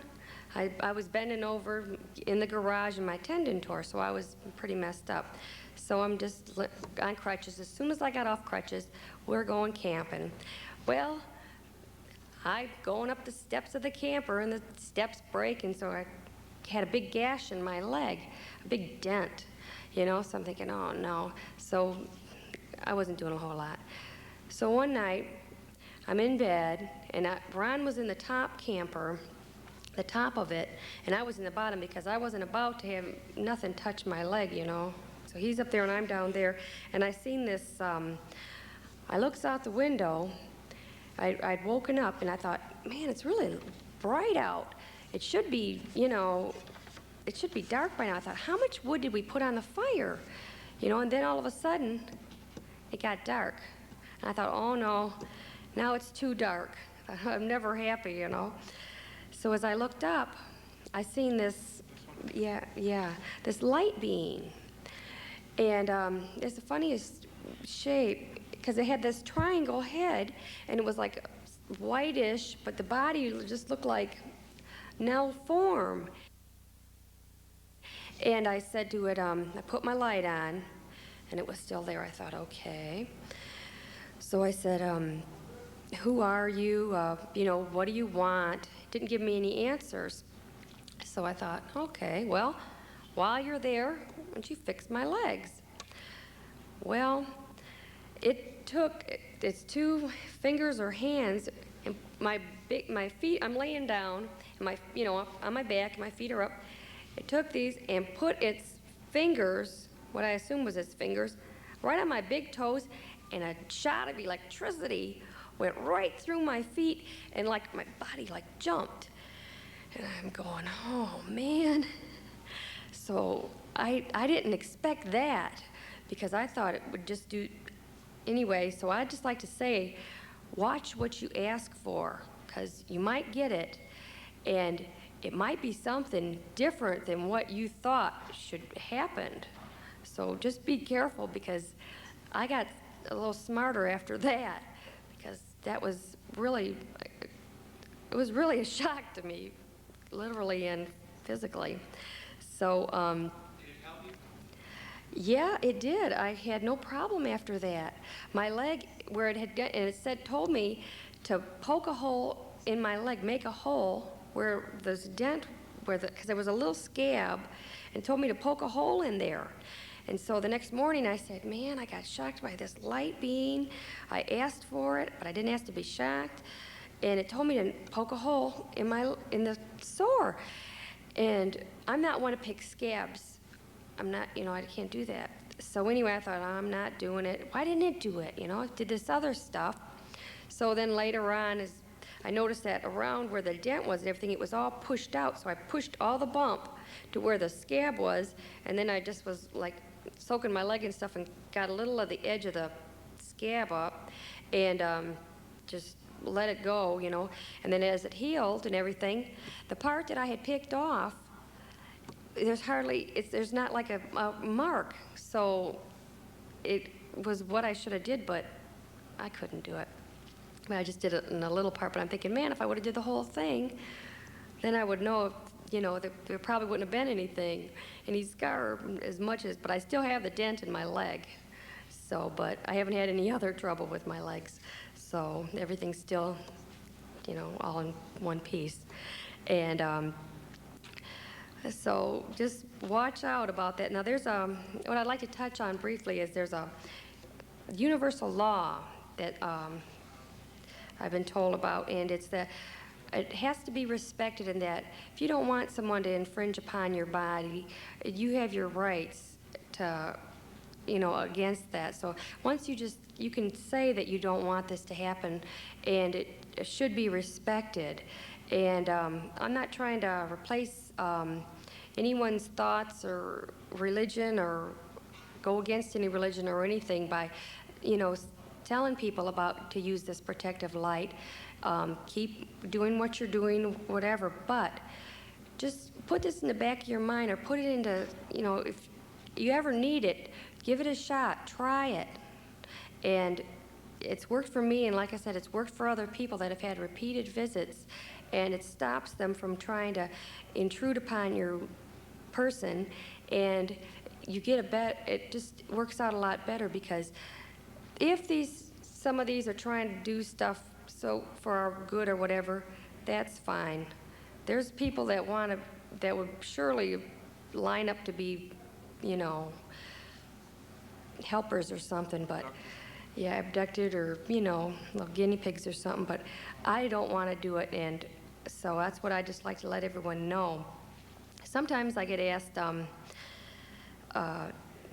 I was bending over in the garage and my tendon tore, so I was pretty messed up. So I'm just on crutches. As soon as I got off crutches, we're going camping. Well, I'm going up the steps of the camper, and the steps break, and so I had a big gash in my leg, a big dent, you know, so I'm thinking, oh no. So I wasn't doing a whole lot. So one night, I'm in bed, and Ron was in the top camper, the top of it, and I was in the bottom because I wasn't about to have nothing touch my leg, you know. So he's up there and I'm down there, and I seen this, I looks out the window, I'd woken up and I thought, man, it's really bright out. It should be, you know, it should be dark by now. I thought, how much wood did we put on the fire? You know, and then all of a sudden, it got dark. And I thought, oh no, now it's too dark. I'm never happy, you know. So as I looked up, I seen this, this light being. And it's the funniest shape because it had this triangle head, and it was like whitish, but the body just looked like Nell form. And I said to it, I put my light on, and it was still there. I thought, okay. So I said, who are you? You know, what do you want? It didn't give me any answers. So I thought, okay, well, while you're there, why don't you fix my legs? Well, it took its 2 fingers or hands, and my feet, I'm laying down, and on my back, and my feet are up. It took these and put its fingers, what I assume was its fingers, right on my big toes, and a shot of electricity went right through my feet, and like my body like jumped. And I'm going, oh man. So I didn't expect that, because I thought it would just do anyway. So I'd just like to say, watch what you ask for, because you might get it, and it might be something different than what you thought should happen. So just be careful, because I got a little smarter after that, because that was really, it was really a shock to me, literally and physically. So, Did it help you? yeah, it did. I had no problem after that. My leg, where it had got, and it said, told me to poke a hole in my leg, make a hole where this dent, because there was a little scab, and told me to poke a hole in there. And so the next morning I said, man, I got shocked by this light being. I asked for it, but I didn't ask to be shocked. And it told me to poke a hole in the sore. And I'm not one to pick scabs. I'm not, I can't do that. So anyway, I thought, I'm not doing it. Why didn't it do it? It did this other stuff. So then later on, as I noticed that around where the dent was and everything, it was all pushed out. So I pushed all the bump to where the scab was, and then I just was like soaking my leg and stuff and got a little of the edge of the scab up and just let it go, And then as it healed and everything, the part that I had picked off, there's not like a mark. So it was what I should have did, but I couldn't do it. I just did it in a little part, but I'm thinking, man, if I would have did the whole thing, then I would know, there probably wouldn't have been any scar as much as, but I still have the dent in my leg. So, but I haven't had any other trouble with my legs. So everything's still, all in one piece. And so just watch out about that. Now there's what I'd like to touch on briefly is there's a universal law that I've been told about, and it's that it has to be respected in that if you don't want someone to infringe upon your body, you have your rights to, against that. So once you can say that you don't want this to happen, and it should be respected. And I'm not trying to replace anyone's thoughts or religion or go against any religion or anything by, telling people to use this protective light. Keep doing what you're doing, whatever, but just put this in the back of your mind, or put it into, if you ever need it, give it a shot, try it. And it's worked for me, and like I said, it's worked for other people that have had repeated visits, and it stops them from trying to intrude upon your person, and you get it just works out a lot better, because if some of these are trying to do stuff so for our good or whatever, that's fine. There's people that would surely line up to be, helpers or something, but yeah, abducted or, little guinea pigs or something, but I don't want to do it, and so that's what I just like to let everyone know. Sometimes I get asked,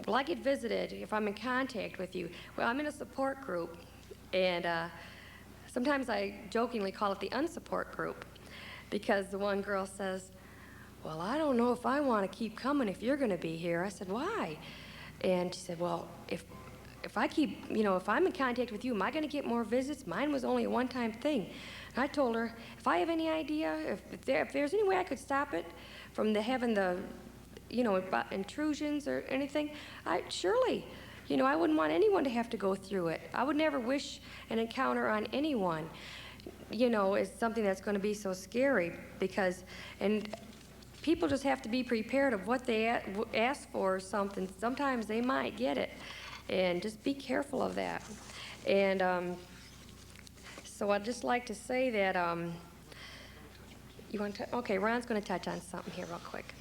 will I get visited if I'm in contact with you? Well, I'm in a support group, and sometimes I jokingly call it the unsupport group, because the one girl says, well, I don't know if I want to keep coming if you're going to be here. I said, why? And she said, well, if I keep, if I'm in contact with you, am I going to get more visits? Mine was only a one-time thing. And I told her, if I have any idea, if there's any way I could stop it from having the about intrusions or anything, surely, I wouldn't want anyone to have to go through it. I would never wish an encounter on anyone, it's something that's going to be so scary and people just have to be prepared of what they ask for or something. Sometimes they might get it, and just be careful of that. And so I'd just like to say that, you want to, okay, Ron's going to touch on something here real quick.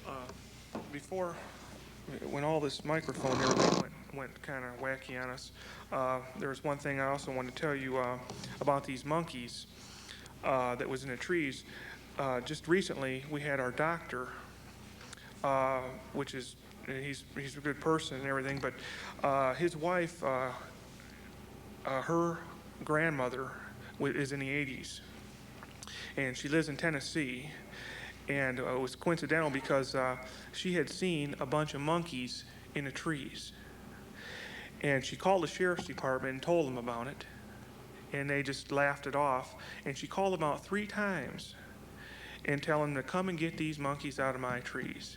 Before, when all this microphone and everything went kind of wacky on us, there was one thing I also wanted to tell you about these monkeys that was in the trees. Just recently, we had our doctor, which is, he's a good person and everything, but his wife, her grandmother is in the 80s, and she lives in Tennessee. And it was coincidental because she had seen a bunch of monkeys in the trees. And she called the sheriff's department and told them about it. And they just laughed it off. And she called them out 3 times and tell them to come and get these monkeys out of my trees.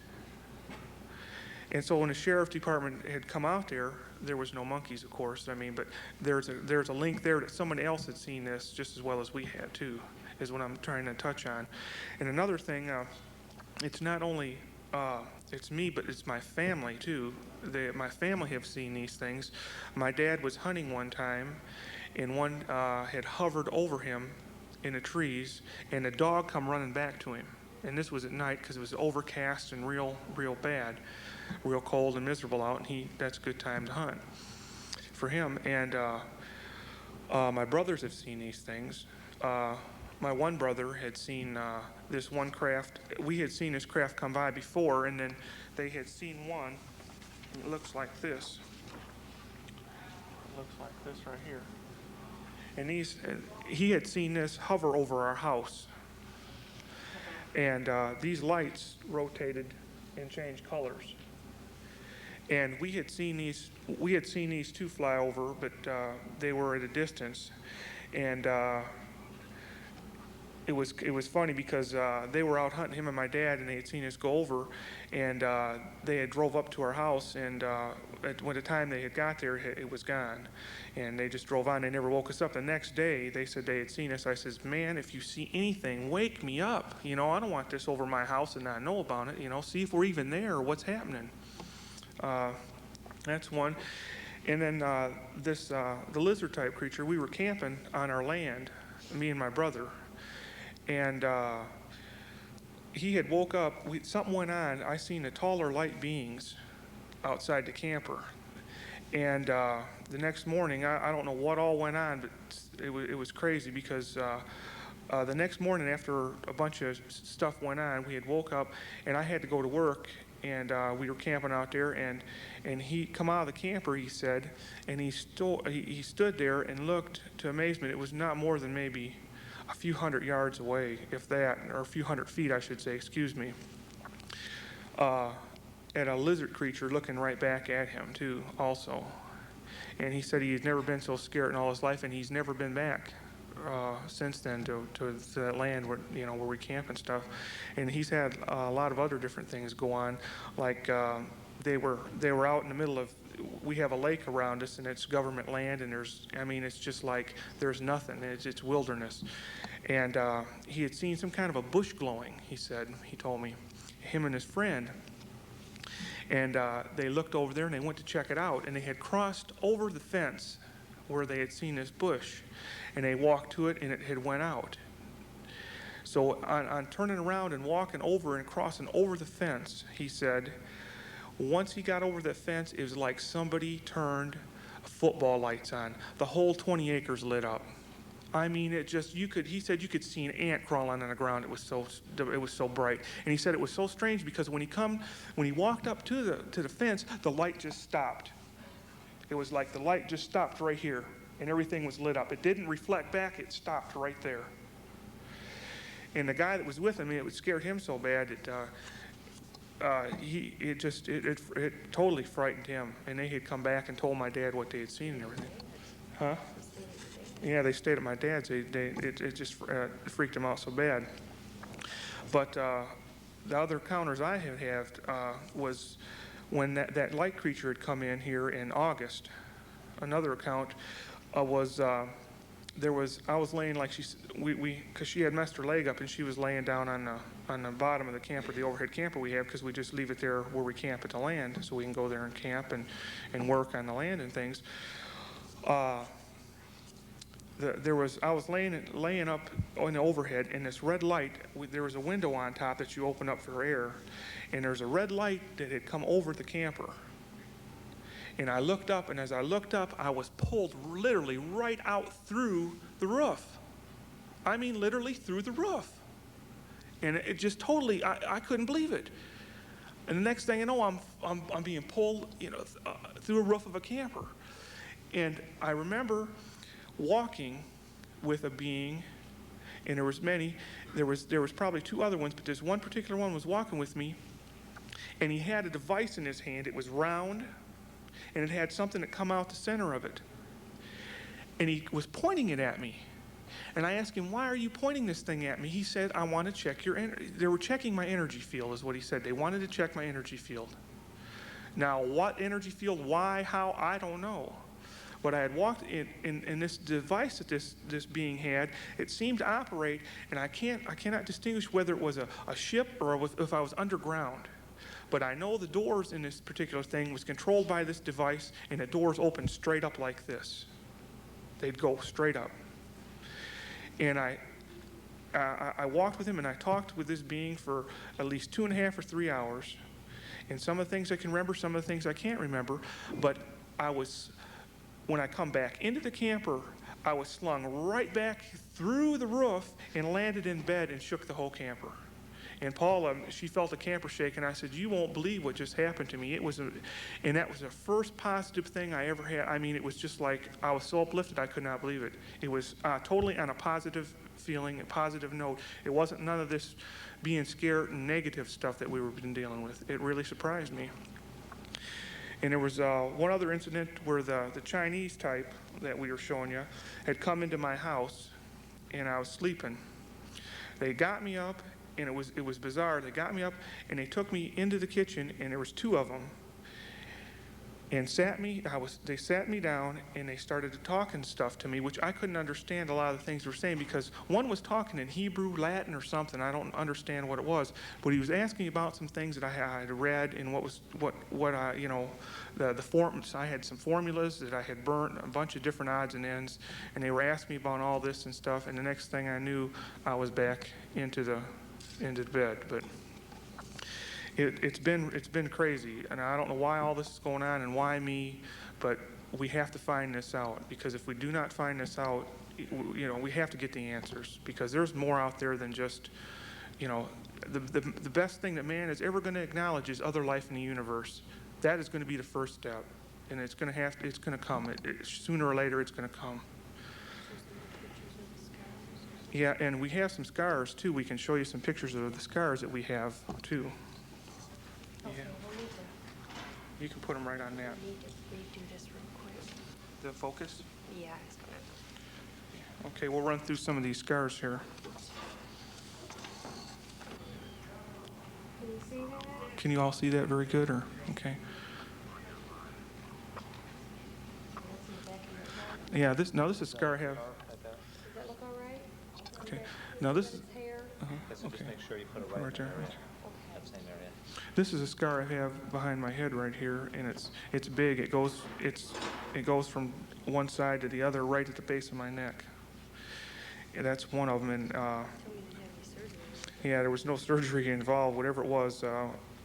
And so when the sheriff's department had come out there was no monkeys, of course. I mean, but there's a link there that someone else had seen this just as well as we had too, is what I'm trying to touch on. And another thing, it's not only it's me, but it's my family too. My family have seen these things. My dad was hunting one time, and one had hovered over him in the trees, and a dog come running back to him. And this was at night because it was overcast and real bad, real cold and miserable out, and that's a good time to hunt for him. And my brothers have seen these things. My one brother had seen this one craft. We had seen this craft come by before, and then they had seen one. It looks like this. It looks like this right here. And he had seen this hover over our house. And these lights rotated and changed colors. And we had seen these 2 fly over, but they were at a distance. And it was funny because they were out hunting, him and my dad, and they had seen us go over, and they had drove up to our house, and at the time they had got there, it was gone. And they just drove on. They never woke us up. The next day, they said they had seen us. I says, man, if you see anything, wake me up. I don't want this over my house and not know about it. See if we're even there or what's happening. That's one. And then the lizard-type creature, we were camping on our land, me and my brother. And he had woke up. Something went on. I seen the taller light beings outside the camper. And the next morning, I don't know what all went on, but it was crazy because the next morning after a bunch of stuff went on, we had woke up, and I had to go to work, and we were camping out there, and he come out of the camper, he said, and he stood there and looked to amazement. It was not more than maybe a few hundred yards away, if that, or a few hundred feet, I should say, excuse me, at a lizard creature looking right back at him too, also. And he said he had never been so scared in all his life, and he's never been back since then to that land where where we camp and stuff. And he's had a lot of other different things go on, like they were out in the middle of. We have a lake around us, and it's government land, and it's just like there's nothing. It's wilderness. And he had seen some kind of a bush glowing, he told me, him and his friend. And they looked over there, and they went to check it out, and they had crossed over the fence where they had seen this bush, and they walked to it, and it had went out. So on turning around and walking over and crossing over the fence, he said, once he got over the fence, it was like somebody turned football lights on. The whole 20 acres lit up. I mean, he said you could see an ant crawling on the ground. It was so bright. And he said it was so strange because when he walked up to the fence, the light just stopped. It was like the light just stopped right here, and everything was lit up. It didn't reflect back, it stopped right there. And the guy that was with him, it scared him so bad that it totally frightened him. And they had come back and told my dad what they had seen and everything. Huh? Yeah, they stayed at my dad's. It just freaked him out so bad. But the other encounters I had was when that light creature had come in here in August. Another account was I was laying like because she had messed her leg up and she was laying down on the bottom of the camper, the overhead camper we have, because we just leave it there where we camp at the land, so we can go there and camp and work on the land and things. I was laying up on the overhead, and this red light, there was a window on top that you open up for air, and there's a red light that had come over the camper. And I looked up, and as I looked up, I was pulled literally right out through the roof. I mean, literally through the roof. And it just totally, I couldn't believe it. And the next thing I know, I'm being pulled, through a roof of a camper. And I remember walking with a being, and there was many. There was probably two other ones, but this one particular one was walking with me, and he had a device in his hand. It was round, and it had something that come out the center of it. And he was pointing it at me. And I asked him, "Why are you pointing this thing at me?" He said, "I want to check your energy." They were checking my energy field, is what he said. They wanted to check my energy field. Now, what energy field, why, how, I don't know. But I had walked in this device that this being had. It seemed to operate, and I cannot distinguish whether it was a ship or if I was underground. But I know the doors in this particular thing was controlled by this device, and the doors opened straight up like this. They'd go straight up. And I walked with him, and I talked with this being for at least 2.5 or 3 hours. And some of the things I can remember, some of the things I can't remember. But when I come back into the camper, I was slung right back through the roof and landed in bed and shook the whole camper. And Paula, she felt the camper shake, and I said, "You won't believe what just happened to me." And that was the first positive thing I ever had. I mean, it was just like, I was so uplifted, I could not believe it. It was totally on a positive feeling, a positive note. It wasn't none of this being scared and negative stuff that we were been dealing with. It really surprised me. And there was one other incident where the Chinese type that we were showing you had come into my house, and I was sleeping. They got me up, and it was bizarre. They got me up, and they took me into the kitchen, and there was 2 of them, and they sat me down, and they started talking stuff to me, which I couldn't understand a lot of the things they were saying, because one was talking in Hebrew, Latin, or something. I don't understand what it was, but he was asking about some things that I had read, and the forms. I had some formulas that I had burnt, a bunch of different odds and ends, and they were asking me about all this and stuff, and the next thing I knew, I was back into the bed. But it's been crazy, and I don't know why all this is going on and why me, but we have to find this out, because if we do not find this out, we have to get the answers, because there's more out there than just, the best thing that man is ever going to acknowledge is other life in the universe. That is going to be the first step, and it's going to come. Sooner or later, it's going to come. Yeah, and we have some scars too. We can show you some pictures of the scars that we have too. Okay, Yeah. we'll need to, You can put them right on that. we need to redo this real quick. The focus? Yeah, it's gonna. Okay, we'll run through some of these scars here. Can you see that? Can you all see that very good, or okay? That's in the back of your head. Yeah, this is a scar I have. Does that look all right? Okay. Now this is His hair. Just okay. make sure you put it Right right in there. the area, that same area. This is a scar I have behind my head right here, and it's big. It goes from one side to the other, right at the base of my neck. And that's one of them. And Tell me you didn't have any surgery. yeah, there was no surgery involved. Whatever it was,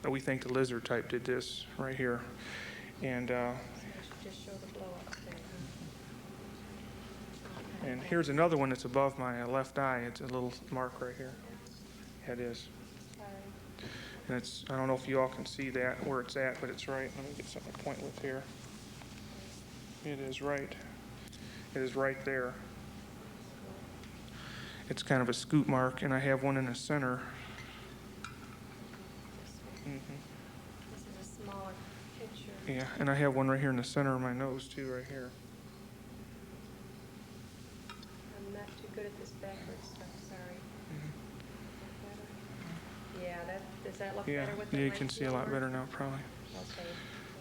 we think the lizard type did this right here. And So I should just show the blow up there. and here's another one that's above my left eye. It's a little mark right here. Yeah, it is. Sorry. And I don't know if you all can see that, where it's at, but it's right. Let me get something to point with here. It is right. It is right there. It's kind of a scoop mark, and I have one in the center. This is a smaller picture. Yeah, and I have one right here in the center of my nose, too, right here. I'm not too good at this backwards stuff, sorry. Mm-hmm. Yeah, Yeah, does that look Yeah, better with the you light can see a lot lower? better now, probably. Okay.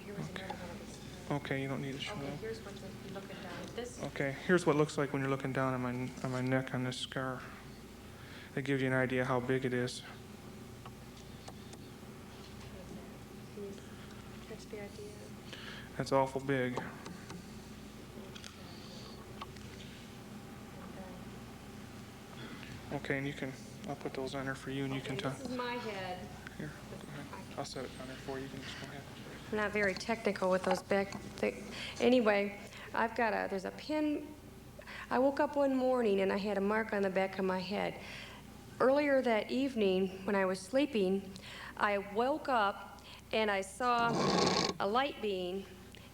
Here was another one of these. Okay, you don't need to show Okay, them. here's one that you're looking down. This, Okay, here's what it looks like when you're looking down on my neck on this scar. That gives you an idea how big it is. can you catch the idea? That's awful big. Okay, and you can, I'll put those on there for you, and you can Okay, tell. this is my head. Here, go ahead. I'll set it on there for you. You can just go ahead. I'm not very technical with those back anyway, I've got there's a pin. I woke up one morning and I had a mark on the back of my head. Earlier that evening when I was sleeping, I woke up and I saw a light being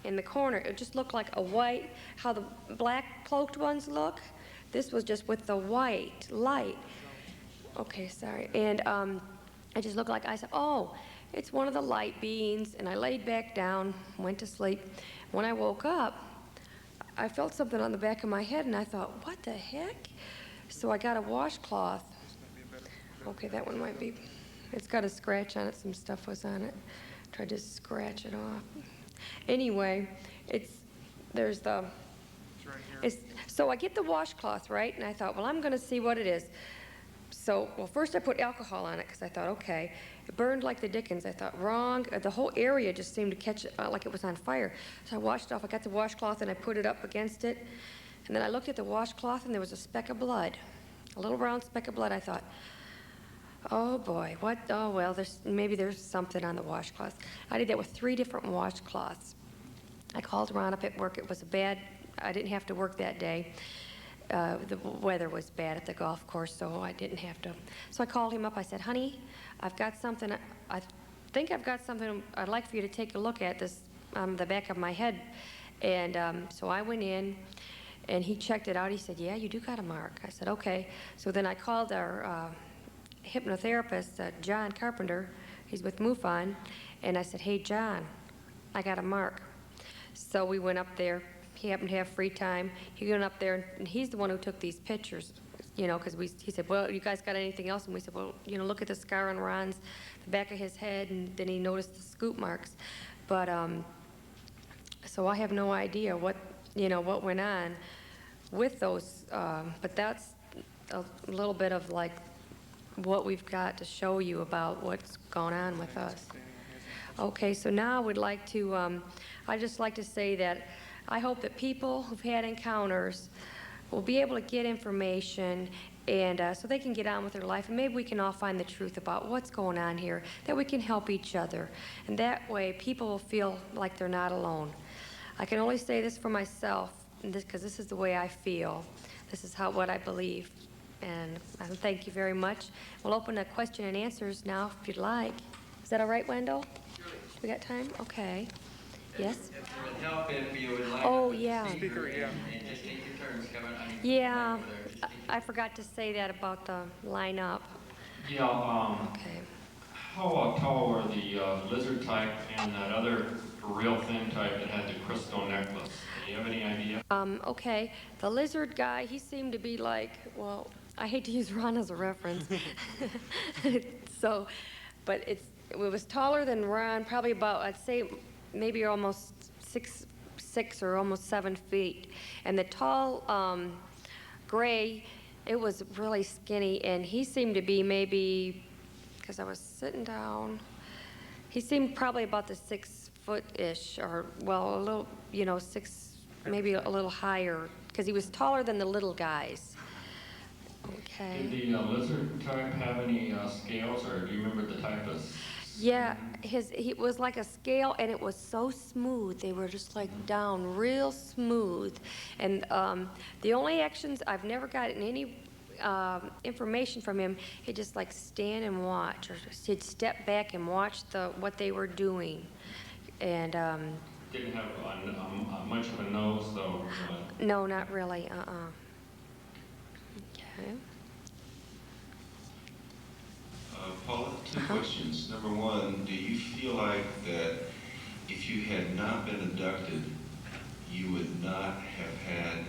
in the corner. It just looked like a white, how the black cloaked ones look. This was just with the white light. Okay, sorry. And I just looked like, I said, oh, it's one of the light beings. And I laid back down, went to sleep. When I woke up, I felt something on the back of my head, and I thought, what the heck? So I got a washcloth. Okay, that one might be, it's got a scratch on it. Some stuff was on it. Tried to scratch it off. Anyway, there's the, so I get the washcloth, right? And I thought, well, I'm going to see what it is. So, well, first I put alcohol on it because I thought, okay. It burned like the dickens. I thought, wrong. The whole area just seemed to catch like it was on fire. So I washed off. I got the washcloth and I put it up against it. And then I looked at the washcloth and there was a speck of blood, a little round speck of blood. I thought, oh boy, what? Oh well, maybe there's something on the washcloth. I did that with 3 different washcloths. I called Ron up at work. It was I didn't have to work that day. The weather was bad at the golf course, so I didn't have to. So I called him up. I said, honey, I've got something. I think I've got something I'd like for you to take a look at, this the back of my head. And so I went in, and he checked it out. He said, yeah, you do got a mark. I said, okay. So then I called our hypnotherapist, John Carpenter. He's with MUFON. And I said, hey, John, I got a mark. So we went up there. He happened to have free time. He went up there, and he's the one who took these pictures, you know, because he said, well, you guys got anything else? And we said, well, you know, look at the scar on Ron's, the back of his head, and then he noticed the scoop marks. But, so I have no idea what went on with those, but that's a little bit of like what we've got to show you about what's going on with us. Okay, so now I would like to, I'd just like to say that I hope that people who've had encounters will be able to get information and so they can get on with their life, and maybe we can all find the truth about what's going on here, that we can help each other. And that way people will feel like they're not alone. I can only say this for myself, because this is the way I feel. This is what I believe. And thank you very much. We'll open a question and answers now if you'd like. Is that all right, Wendell? We got time? Okay. Yes? If it would help if you would like Oh, to yeah. Speaker, yeah. and just take your turns coming. Yeah, over there. Just take I forgot to say that about the lineup. Yeah, Okay. how tall were the lizard type and that other real thin type that had the crystal necklace? Do you have any idea? Okay, the lizard guy, he seemed to be like, well, I hate to use Ron as a reference. So, but it was taller than Ron, probably about, I'd say, maybe almost 6'6" or almost 7 feet. And the tall gray, it was really skinny, and he seemed to be maybe, because I was sitting down, he seemed probably about the 6 foot-ish, or, well, a little, you know, 6, maybe a little higher, because he was taller than the little guys. Okay. Did the lizard type have any scales, or do you remember the type of? Yeah, he was like a scale, and it was so smooth. They were just like down, real smooth. And the only actions, I've never gotten any information from him. He'd just like stand and watch, or he'd step back and watch what they were doing. And Didn't have much of a nose, though. no, not really. Okay. Paula, 2 questions. Number 1, do you feel like that if you had not been abducted, you would not have had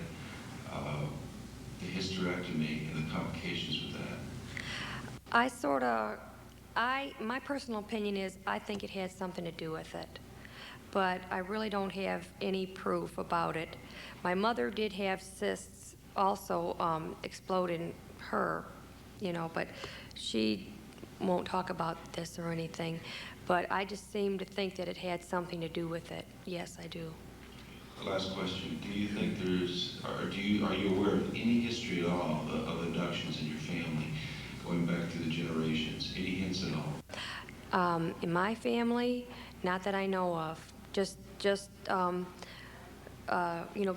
the hysterectomy and the complications with that? I sort of My personal opinion is I think it had something to do with it, but I really don't have any proof about it. My mother did have cysts also explode in her, but she won't talk about this or anything. But I just seem to think that it had something to do with it. Yes, I do. Last question. Do you think are you aware of any history at all of abductions in your family, going back through the generations? Any hints at all? In my family, not that I know of. Just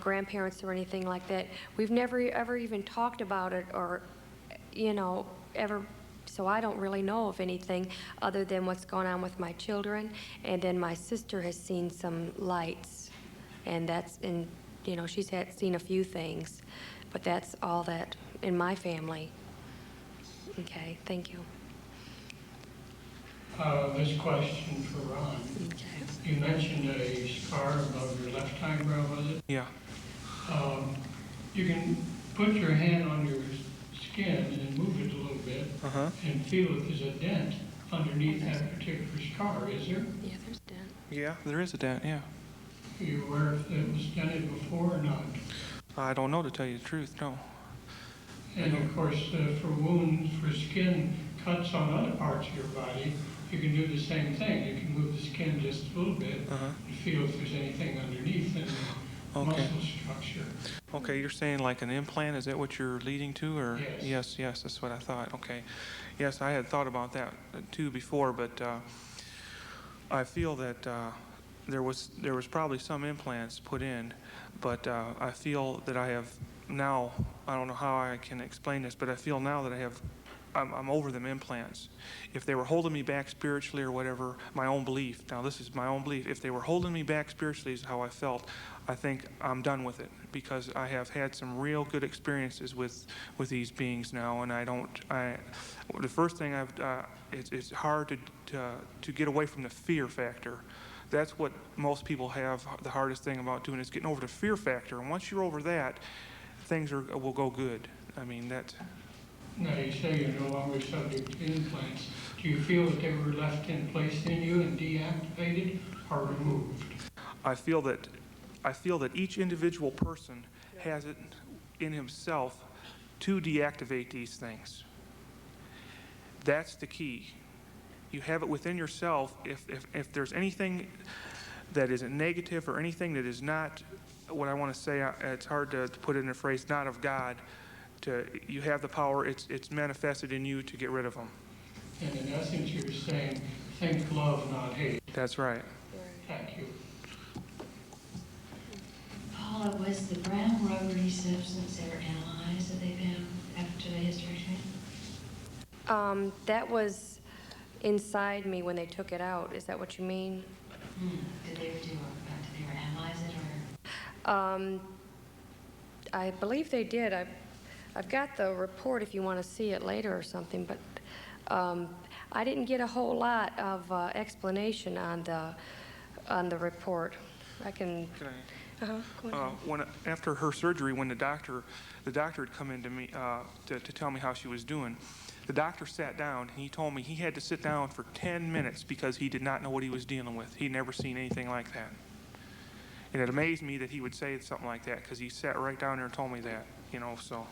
grandparents or anything like that. We've never ever even talked about it or, ever. So I don't really know of anything other than what's going on with my children. And then my sister has seen some lights, and she's seen a few things, but that's all that in my family. Okay, thank you. This question for Ron. Okay. You mentioned a scar above your left eyebrow, was it? Yeah. You can put your hand on your skin and move it a little bit and feel if there's a dent underneath that particular scar, is there? Yeah, there's a dent. Yeah, there is a dent, yeah. Are you aware if it was dented before or not? I don't know, to tell you the truth, no. And of course, for wounds, for skin cuts on other parts of your body, you can do the same thing. You can move the skin just a little bit and feel if there's anything underneath in the muscle structure. Okay, you're saying like an implant, is that what you're leading to? Or Yes. Yes, that's what I thought. Okay. Yes, I had thought about that too before, but I feel that there was probably some implants put in, but I feel that I have now, I don't know how I can explain this, but I feel now that I'm over them implants. If they were holding me back spiritually or whatever, my own belief, now this is my own belief, if they were holding me back spiritually is how I felt, I think I'm done with it, because I have had some real good experiences with these beings now, and the first thing it's hard to get away from the fear factor. That's what most people have the hardest thing about doing, is getting over the fear factor, and once you're over that, things will go good. I mean, that's... Now, you say you're no longer subject to implants. Do you feel that they were left in place in you and deactivated or removed? I feel that each individual person has it in himself to deactivate these things. That's the key. You have it within yourself. If there's anything that is negative or anything that is not what I want to say, it's hard to put it in a phrase, not of God, you have the power, it's manifested in you to get rid of them. And in essence, you're saying, think love, not hate. That's right. Thank you. Paula, was the brown rubbery substance ever analyzed that they found after the hysterectomy? That was inside me when they took it out. Is that what you mean? Did they ever analyze it, or? I believe they did. I've got the report if you want to see it later or something, but I didn't get a whole lot of explanation on the report. I can. Go ahead. After her surgery, when the doctor had come in to me to tell me how she was doing, the doctor sat down and he told me he had to sit down for 10 minutes because he did not know what he was dealing with. He'd never seen anything like that. And it amazed me that he would say something like that, because he sat right down there and told me that, so.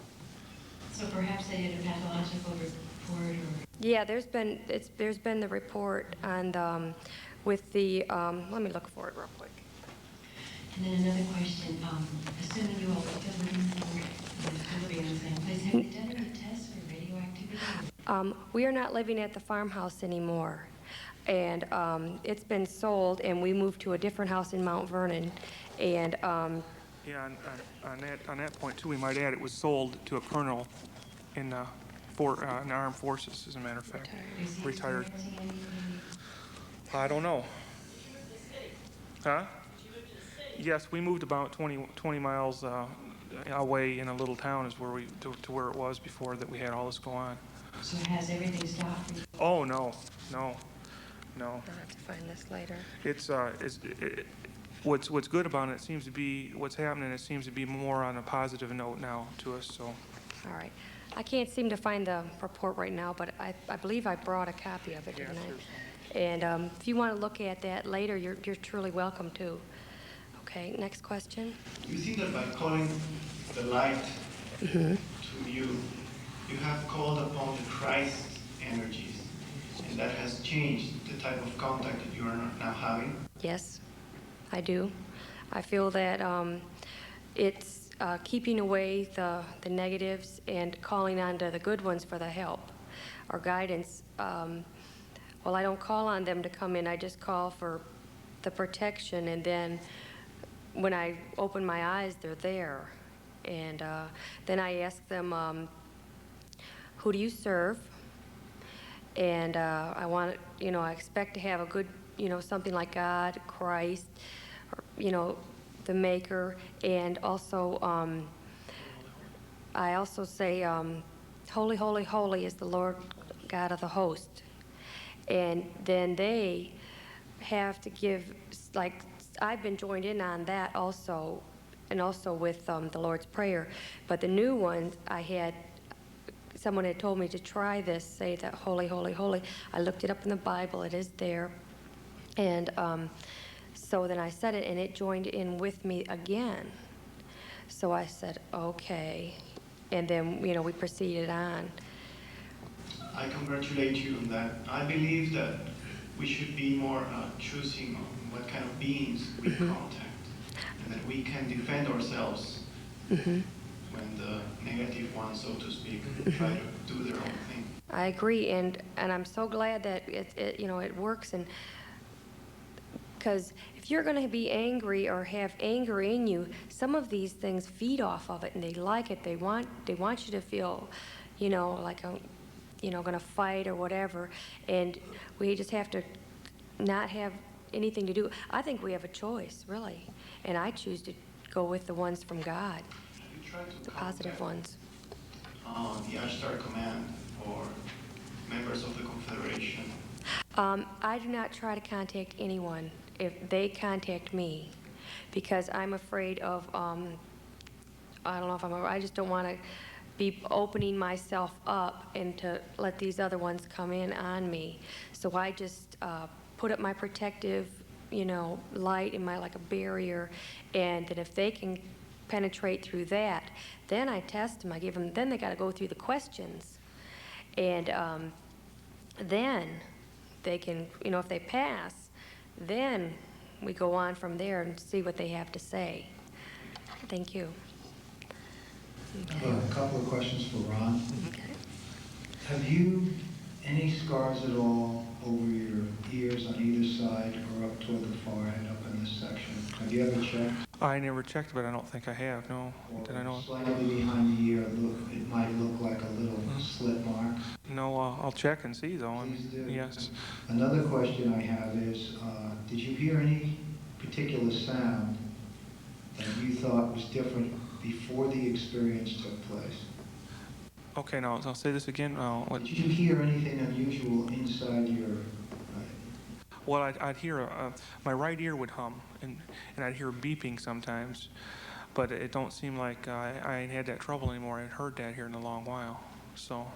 So perhaps they had a pathological report, or? Yeah, there's been the report, and with the let me look for it real quick. And then another question, assuming you all are still living in the same place, have you done any tests for radioactivity? We are not living at the farmhouse anymore, and it's been sold, and we moved to a different house in Mount Vernon, and Yeah, on that point too, we might add it was sold to a colonel in the armed forces, as a matter of fact. Retired. I don't know. Huh? Yes, we moved about 20 miles away in a little town is where to where it was before that we had all this go on. So has everything stopped? Oh, no. I'll have to find this later. What's good about it seems to be what's happening. It seems to be more on a positive note now to us. So. All right. I can't seem to find the report right now, but I believe I brought a copy of it, Yes, didn't I? there's And if you want to look at that later, you're truly welcome to. Okay, next question. You think that by calling the light to you, you have called upon the Christ energies, and that has changed the type of contact that you are now having? Yes, I do. I feel that it's keeping away the negatives and calling on to the good ones for the help or guidance. Well, I don't call on them to come in. I just call for the protection, and then when I open my eyes, they're there. And then I ask them, who do you serve? And I want, I expect to have a good, something like God, Christ, or, the Maker, and also, I also say, holy, holy, holy is the Lord God of the host. And then they have to give, like, I've been joined in on that also, and also with the Lord's Prayer. But the new one, someone had told me to try this, say that holy, holy, holy. I looked it up in the Bible, it is there. And so then I said it, and it joined in with me again. So I said, okay. And then, we proceeded on. I congratulate you on that. I believe that we should be more choosing on what kind of beings we contact, and that we can defend ourselves when the negative ones, so to speak, try to do their own thing. I agree, and I'm so glad that it works, and because if you're going to be angry or have anger in you, some of these things feed off of it, and they like it. They want you to feel, like going to fight or whatever, and we just have to not have anything to do. I think we have a choice, really, and I choose to go with the ones from God, the positive ones. The Ashtar Command or members of the Confederation? I do not try to contact anyone if they contact me, because I'm afraid of, I don't know if I just don't want to be opening myself up and to let these other ones come in on me. So I just put up my protective, light in like a barrier, and that if they can penetrate through that, then I test them. I give them, then they got to go through the questions. And then they can, if they pass, then we go on from there and see what they have to say. Thank you. I have a couple of questions for Ron. Okay. Have you any scars at all over your ears on either side or up toward the forehead, up in this section? Have you ever checked? I never checked, but I don't think I have, no. Did I know? Slightly behind the ear, it might look like a little slit mark. No, I'll check and see, though. Please do. Yes. Another question I have is, did you hear any particular sound that you thought was different before the experience took place? Okay, now I'll say this again. Did you hear anything unusual inside your... Well, I'd hear, my right ear would hum, and I'd hear beeping sometimes, but it don't seem like I ain't had that trouble anymore. I ain't heard that here in a long while. So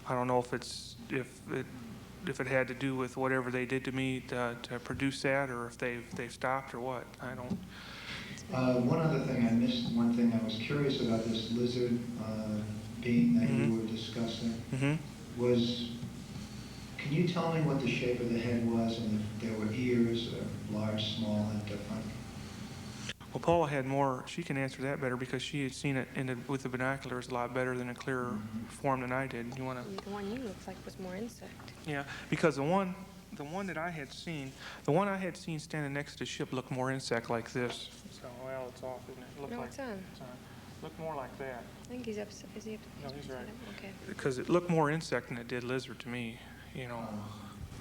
I don't know if it had to do with whatever they did to me to produce that, or if they've stopped or what. I don't. One other thing I missed, one thing I was curious about this lizard being that you were discussing was, can you tell me what the shape of the head was and if there were ears, large, small, and different? Well, Paula had more, she can answer that better because she had seen it with the binoculars a lot better than a clearer form than I did. You want to? The one you looked like was more insect. Yeah, because the one that I had seen, standing next to the ship looked more insect like this. So, well, it's off, isn't it? It looked No, like, it's on. Looked more like that. I think he's up. Is he up? No, he's right. Okay. Because it looked more insect than it did lizard to me,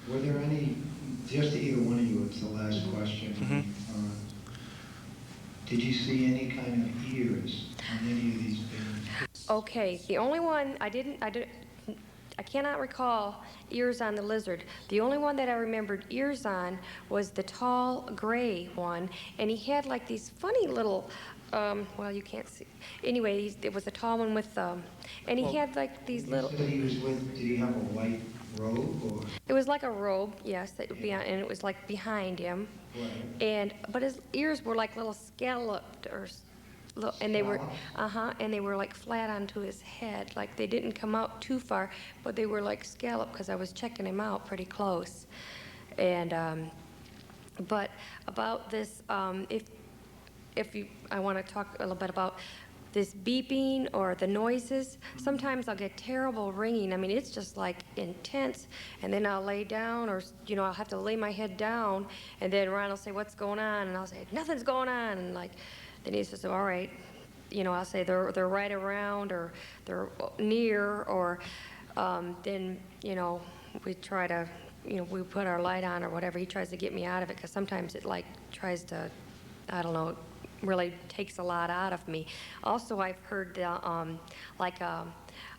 Were there any, just to either one of you, it's the last question. Did you see any kind of ears on any of these beings? Okay, the only one I cannot recall ears on the lizard. The only one that I remembered ears on was the tall gray one, and he had like these funny little well, you can't see. Anyway, it was a tall one with, and he had like these little. You said he was with, did he have a white robe or? It was like a robe, yes, that would be on, and it was like behind him. Right. But his ears were like little scalloped and they were, and they were like flat onto his head, like they didn't come out too far, but they were like scalloped because I was checking him out pretty close. And, but about this, I want to talk a little bit about this beeping or the noises. Sometimes I'll get terrible ringing. I mean, it's just like intense. And then I'll lay down, or I'll have to lay my head down. And then Ron will say, "What's going on?" And I'll say, "Nothing's going on." And like, then he says, "All right." I'll say they're right around, or they're near, or then we try to we put our light on or whatever. He tries to get me out of it because sometimes it like tries to, I don't know, really takes a lot out of me. Also, I've heard like a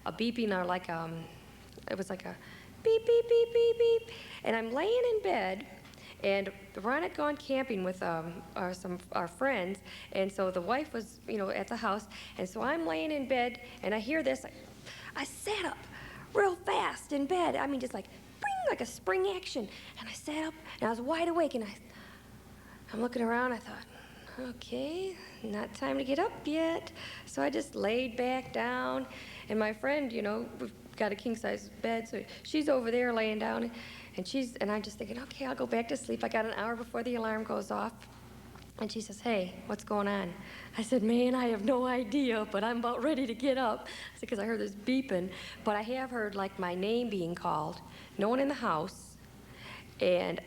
beeping, or like it was like a beep, beep, beep, beep, beep. And I'm laying in bed, and Ron had gone camping with our friends, and so the wife was, at the house, and so I'm laying in bed, and I hear this. I sat up real fast in bed. I mean, just like, bring, like a spring action. And I sat up, and I was wide awake, and I'm looking around. I thought, okay, not time to get up yet. So I just laid back down, and my friend, we've got a king-size bed, so she's over there laying down, and I'm just thinking, okay, I'll go back to sleep. I got an hour before the alarm goes off. And she says, "Hey, what's going on?" I said, "Man, I have no idea, but I'm about ready to get up." I said, because I heard this beeping. But I have heard, like, my name being called. No one in the house. And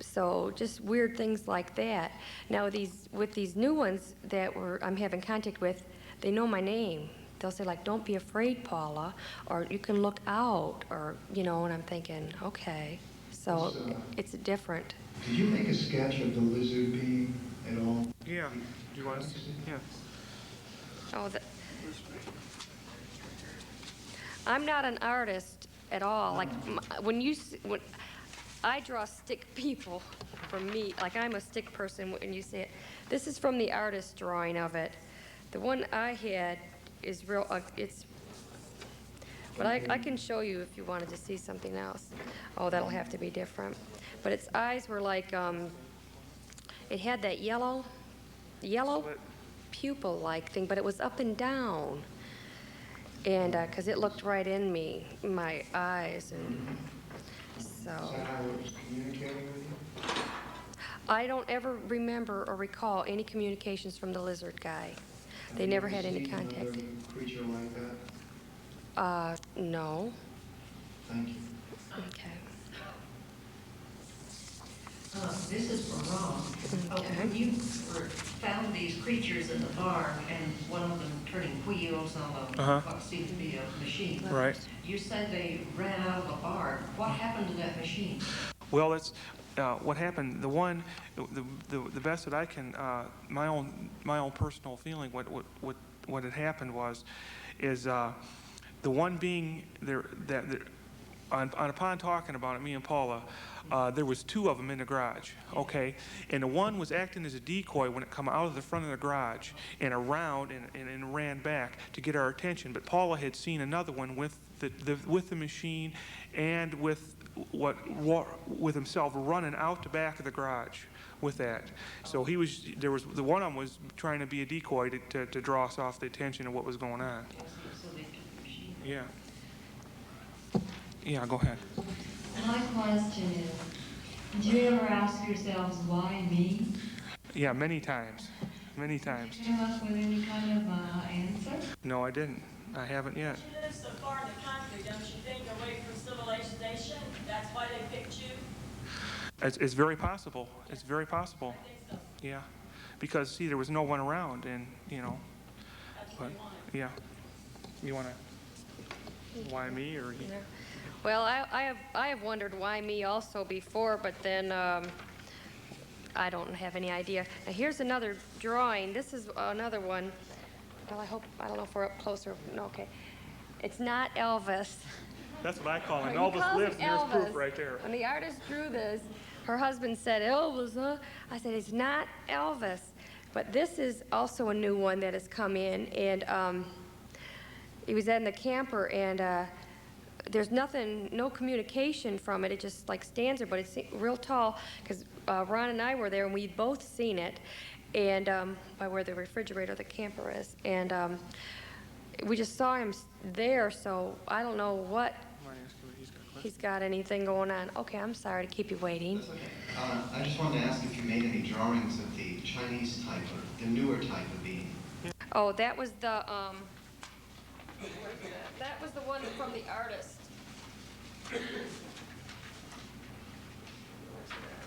so just weird things like that. Now, with these new ones that I'm having contact with, they know my name. They'll say, like, "Don't be afraid, Paula," or "You can look out," or, and I'm thinking, okay. So it's different. Did you make a sketch of the lizard being at all? Yeah. Do you want to see? Yeah. Oh, I'm not an artist at all. Like, when I draw stick people, for me, like I'm a stick person when you see it. This is from the artist drawing of it. The one I had is real, but I can show you if you wanted to see something else. Oh, that'll have to be different. But its eyes were like, it had that yellow pupil-like thing, but it was up and down. And because it looked right in my eyes, and so. Is that how it was communicating with you? I don't ever remember or recall any communications from the lizard guy. They never had any contact. Have you seen another creature like that? No. Thank you. Okay. This is for Ron. Okay. When you found these creatures in the barn, and one of them turning wheels on what seemed to be a machine, Right. You said they ran out of the barn. What happened to that machine? Well, that's what happened. The best that I can, my own personal feeling, what had happened is the one being there that upon talking about it, me and Paula, there was two of them in the garage, okay? And the one was acting as a decoy when it come out of the front of the garage and around and ran back to get our attention. But Paula had seen another one with the machine and with himself running out the back of the garage with that. So the one of them was trying to be a decoy to draw us off the attention of what was going on. So they took the machine. Yeah. Yeah, go ahead. My question is, did you ever ask yourselves, why me? Yeah, many times. Many times. Did you come up with any kind of answer? No, I didn't. I haven't yet. You live so far in the country, don't you think, away from civilization? That's why they picked you? It's very possible. It's very possible. I think so. Yeah. Because, see, there was no one around, and, That's what but, they wanted. yeah. You want to, why me, or? Yeah. Well, I have wondered why me also before, but then I don't have any idea. Now here's another drawing. This is another one. Well, I don't know if we're up closer. No, okay. It's not Elvis. That's what I call him. He Elvis calls lives, him and there's Elvis. proof right there. When the artist drew this, her husband said, "Elvis, huh?" I said, "It's not Elvis." But this is also a new one that has come in, and it was in the camper, and there's nothing, no communication from it. It just like stands there, but it's real tall, because Ron and I were there, and we'd both seen it, and by where the refrigerator, the camper is, and we just saw him there, so I don't know what he's got anything going on. Okay, I'm sorry to keep you waiting. That's okay. I just wanted to ask if you made any drawings of the Chinese type, or the newer type of being. Oh, that was the that was the one from the artist.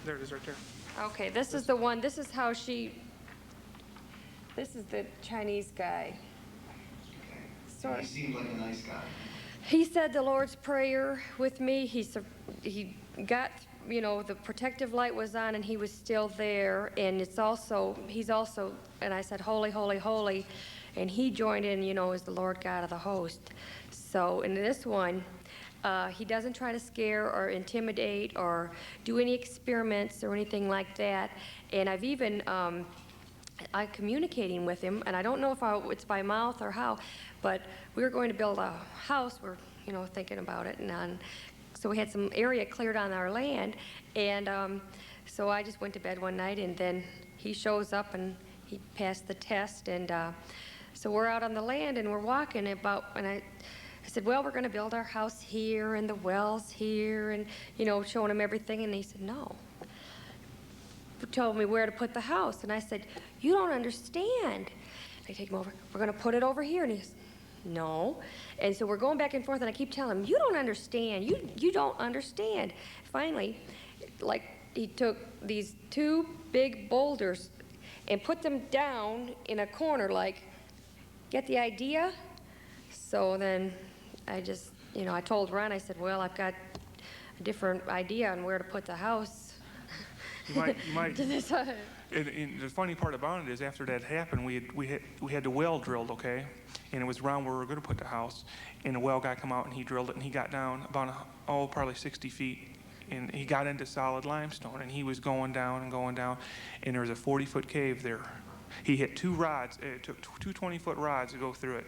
There it is right there. Okay, this is the one. This is how she. This is the Chinese guy. Okay. He seemed like a nice guy. He said the Lord's Prayer with me. He got, you know, the protective light was on, and he was still there. And he's also, and I said, holy, holy, holy. And he joined in, you know, as the Lord God of the host. So in this one, he doesn't try to scare or intimidate or do any experiments or anything like that. And I've even, I'm communicating with him, and I don't know if it's by mouth or how, but we were going to build a house. We're, you know, thinking about it, and so we had some area cleared on our land, and so I just went to bed one night, and then he shows up, and he passed the test, and so we're out on the land, and we're walking about, and I said, well, we're going to build our house here, and the well's here, and, you know, showing him everything, and he said, no. Told me where to put the house, and I said, you don't understand. I take him over, we're going to put it over here, and he says, no. And so we're going back and forth, and I keep telling him, you don't understand, you don't understand. Finally, like, he took these two big boulders and put them down in a corner, like, get the idea? So then I just, you know, I told Ron, I said, well, I've got a different idea on where to put the house. You might. And the funny part about it is, after that happened, we had the well drilled, okay, and it was around where we were going to put the house. And the well guy come out and he drilled it, and he got down about probably 60 feet, and he got into solid limestone, and he was going down and going down, and there was a 40-foot cave there. He hit two rods. It took two 20-foot rods to go through it.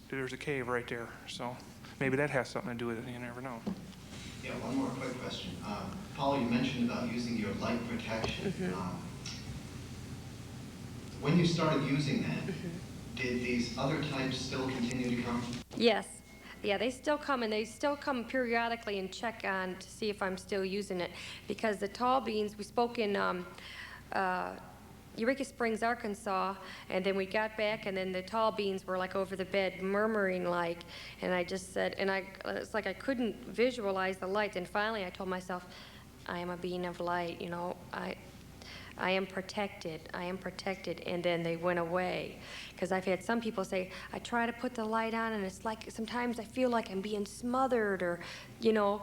There's a cave right there. So maybe that has something to do with it. You never know. Yeah, one more quick question. Paula, you mentioned about using your light protection. Mm-hmm. When you started using that, did these other types still continue to come? Yes. Yeah, they still come, and they still come periodically and check on to see if I'm still using it. Because the tall beans, we spoke in Eureka Springs, Arkansas, and then we got back, and then the tall beans were like over the bed, murmuring like, and I just said, and it's like I couldn't visualize the lights, and finally I told myself, I am a being of light, you know, I am protected, and then they went away. Because I've had some people say, I try to put the light on, and it's like, sometimes I feel like I'm being smothered, or, you know,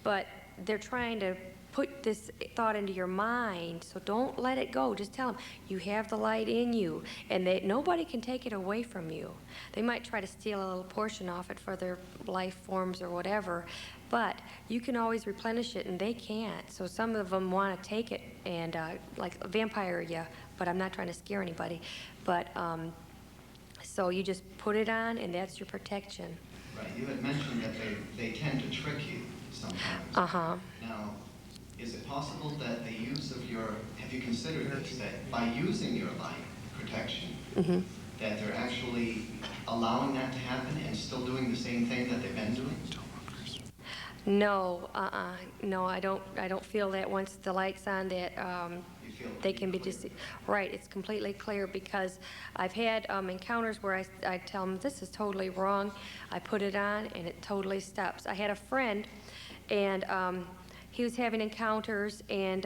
but they're trying to put this thought into your mind, so don't let it go. Just tell them you have the light in you, and that nobody can take it away from you. They might try to steal a little portion off it for their life forms or whatever, but you can always replenish it, and they can't. So some of them want to take it and like vampire you, but I'm not trying to scare anybody. But so you just put it on, and that's your protection. Right. You had mentioned that they tend to trick you sometimes. Uh-huh. Now, is it possible that the use of have you considered this, that by using your light protection, that they're actually allowing that to happen and still doing the same thing that they've been doing? No, no, I don't feel that once the light's on that they can be deceived. Right, it's completely clear, because I've had encounters where I tell them, this is totally wrong. I put it on, and it totally stops. I had a friend, and he was having encounters, and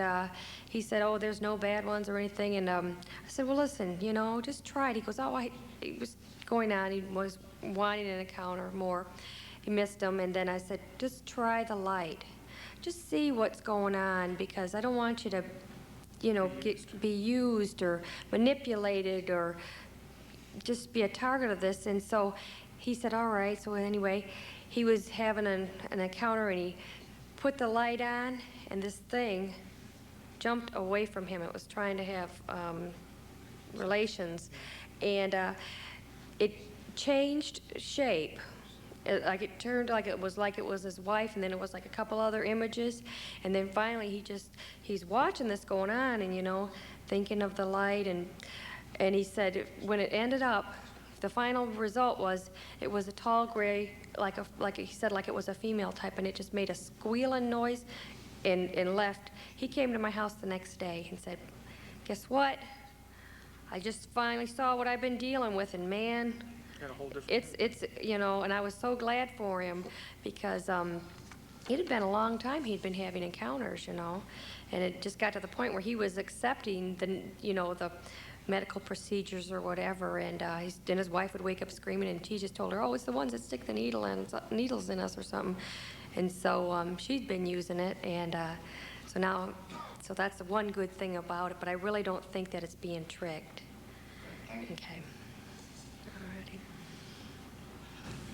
he said, oh, there's no bad ones or anything. And I said, well, listen, you know, just try it. He goes, oh, he was going on. He was wanting an encounter more. He missed them, and then I said, just try the light. Just see what's going on, because I don't want you to, you know, be used or manipulated or just be a target of this. And so he said, all right. So anyway, he was having an encounter, and he put the light on, and this thing jumped away from him. It was trying to have relations, and it changed shape. Like it turned like it was his wife, and then it was like a couple other images, and then finally he's watching this going on, and you know, thinking of the light, and he said when it ended up, the final result was it was a tall gray, like he said, like it was a female type, and it just made a squealing noise, and left. He came to my house the next day and said, "Guess what? I just finally saw what I've been dealing with, and man." It's you know, and I was so glad for him because it had been a long time he'd been having encounters, you know, and it just got to the point where he was accepting the, you know, the medical procedures or whatever, and then his wife would wake up screaming, and he just told her, "Oh, it's the ones that stick the needles in us or something," and so she'd been using it, and so that's the one good thing about it, but I really don't think that it's being tricked. Okay.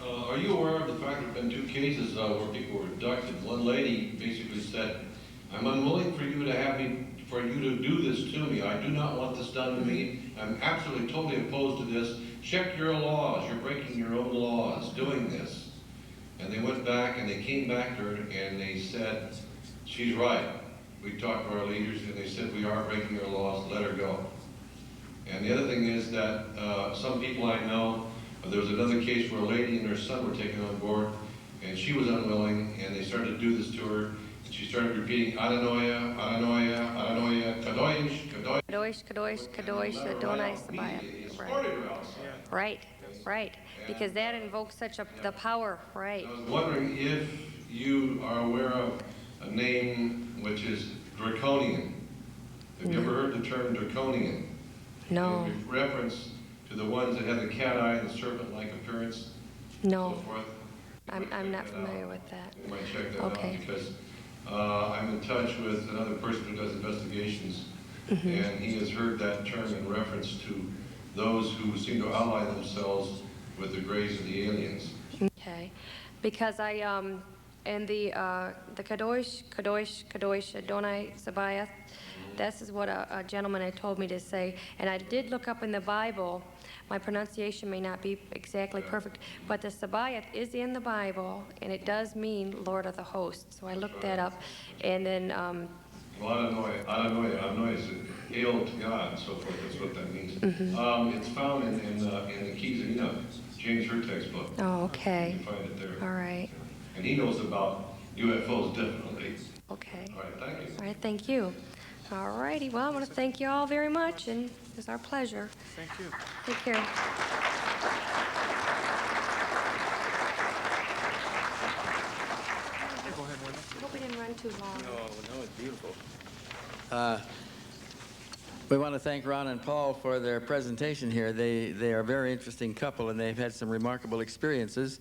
Are you aware of the fact there have been 2 cases where people were abducted? One lady basically said, "I'm unwilling for you to do this to me. I do not want this done to me. I'm absolutely totally opposed to this. Check your laws. You're breaking your own laws doing this." And they went back and they came back to her and they said, "She's right. We talked to our leaders and they said we are breaking our laws. Let her go." And the other thing is that some people I know, there was another case where a lady and her son were taken on board, and she was unwilling, and they started to do this to her, and she started repeating, "Adanoia, Adanoia, Adanoia, Kadosh, Kadosh." Kadosh, Kadosh, Kadosh, Adonai Sabaoth. Right. Because that invokes the power, right. I was wondering if you are aware of a name which is draconian. Have you ever heard the term draconian? No. In reference to the ones that have the cat eye and the serpent-like appearance? No. So forth? I'm not familiar with that. You might check that out because I'm in touch with another person who does investigations, and he has heard that term in reference to those who seem to ally themselves with the Greys and the aliens. Okay, because and the Kadosh, Adonai Sabaoth, this is what a gentleman had told me to say, and I did look up in the Bible. My pronunciation may not be exactly perfect, but the Sabaoth is in the Bible, and it does mean Lord of the Hosts. So I looked that up, and then... Well, Adonai is hail to God, and so forth. That's what that means. It's found in the Keys of Enoch, James Hurtak's book. Oh, okay. You can find it there. All right. And he knows about UFOs, definitely. Okay. All right, thank you. All right, thank you. All righty. Well, I want to thank you all very much, and it's our pleasure. Thank you. Take care. Go ahead, Linda. I hope we didn't run too long. No, it's beautiful. We want to thank Ron and Paul for their presentation here. They are a very interesting couple, and they've had some remarkable experiences.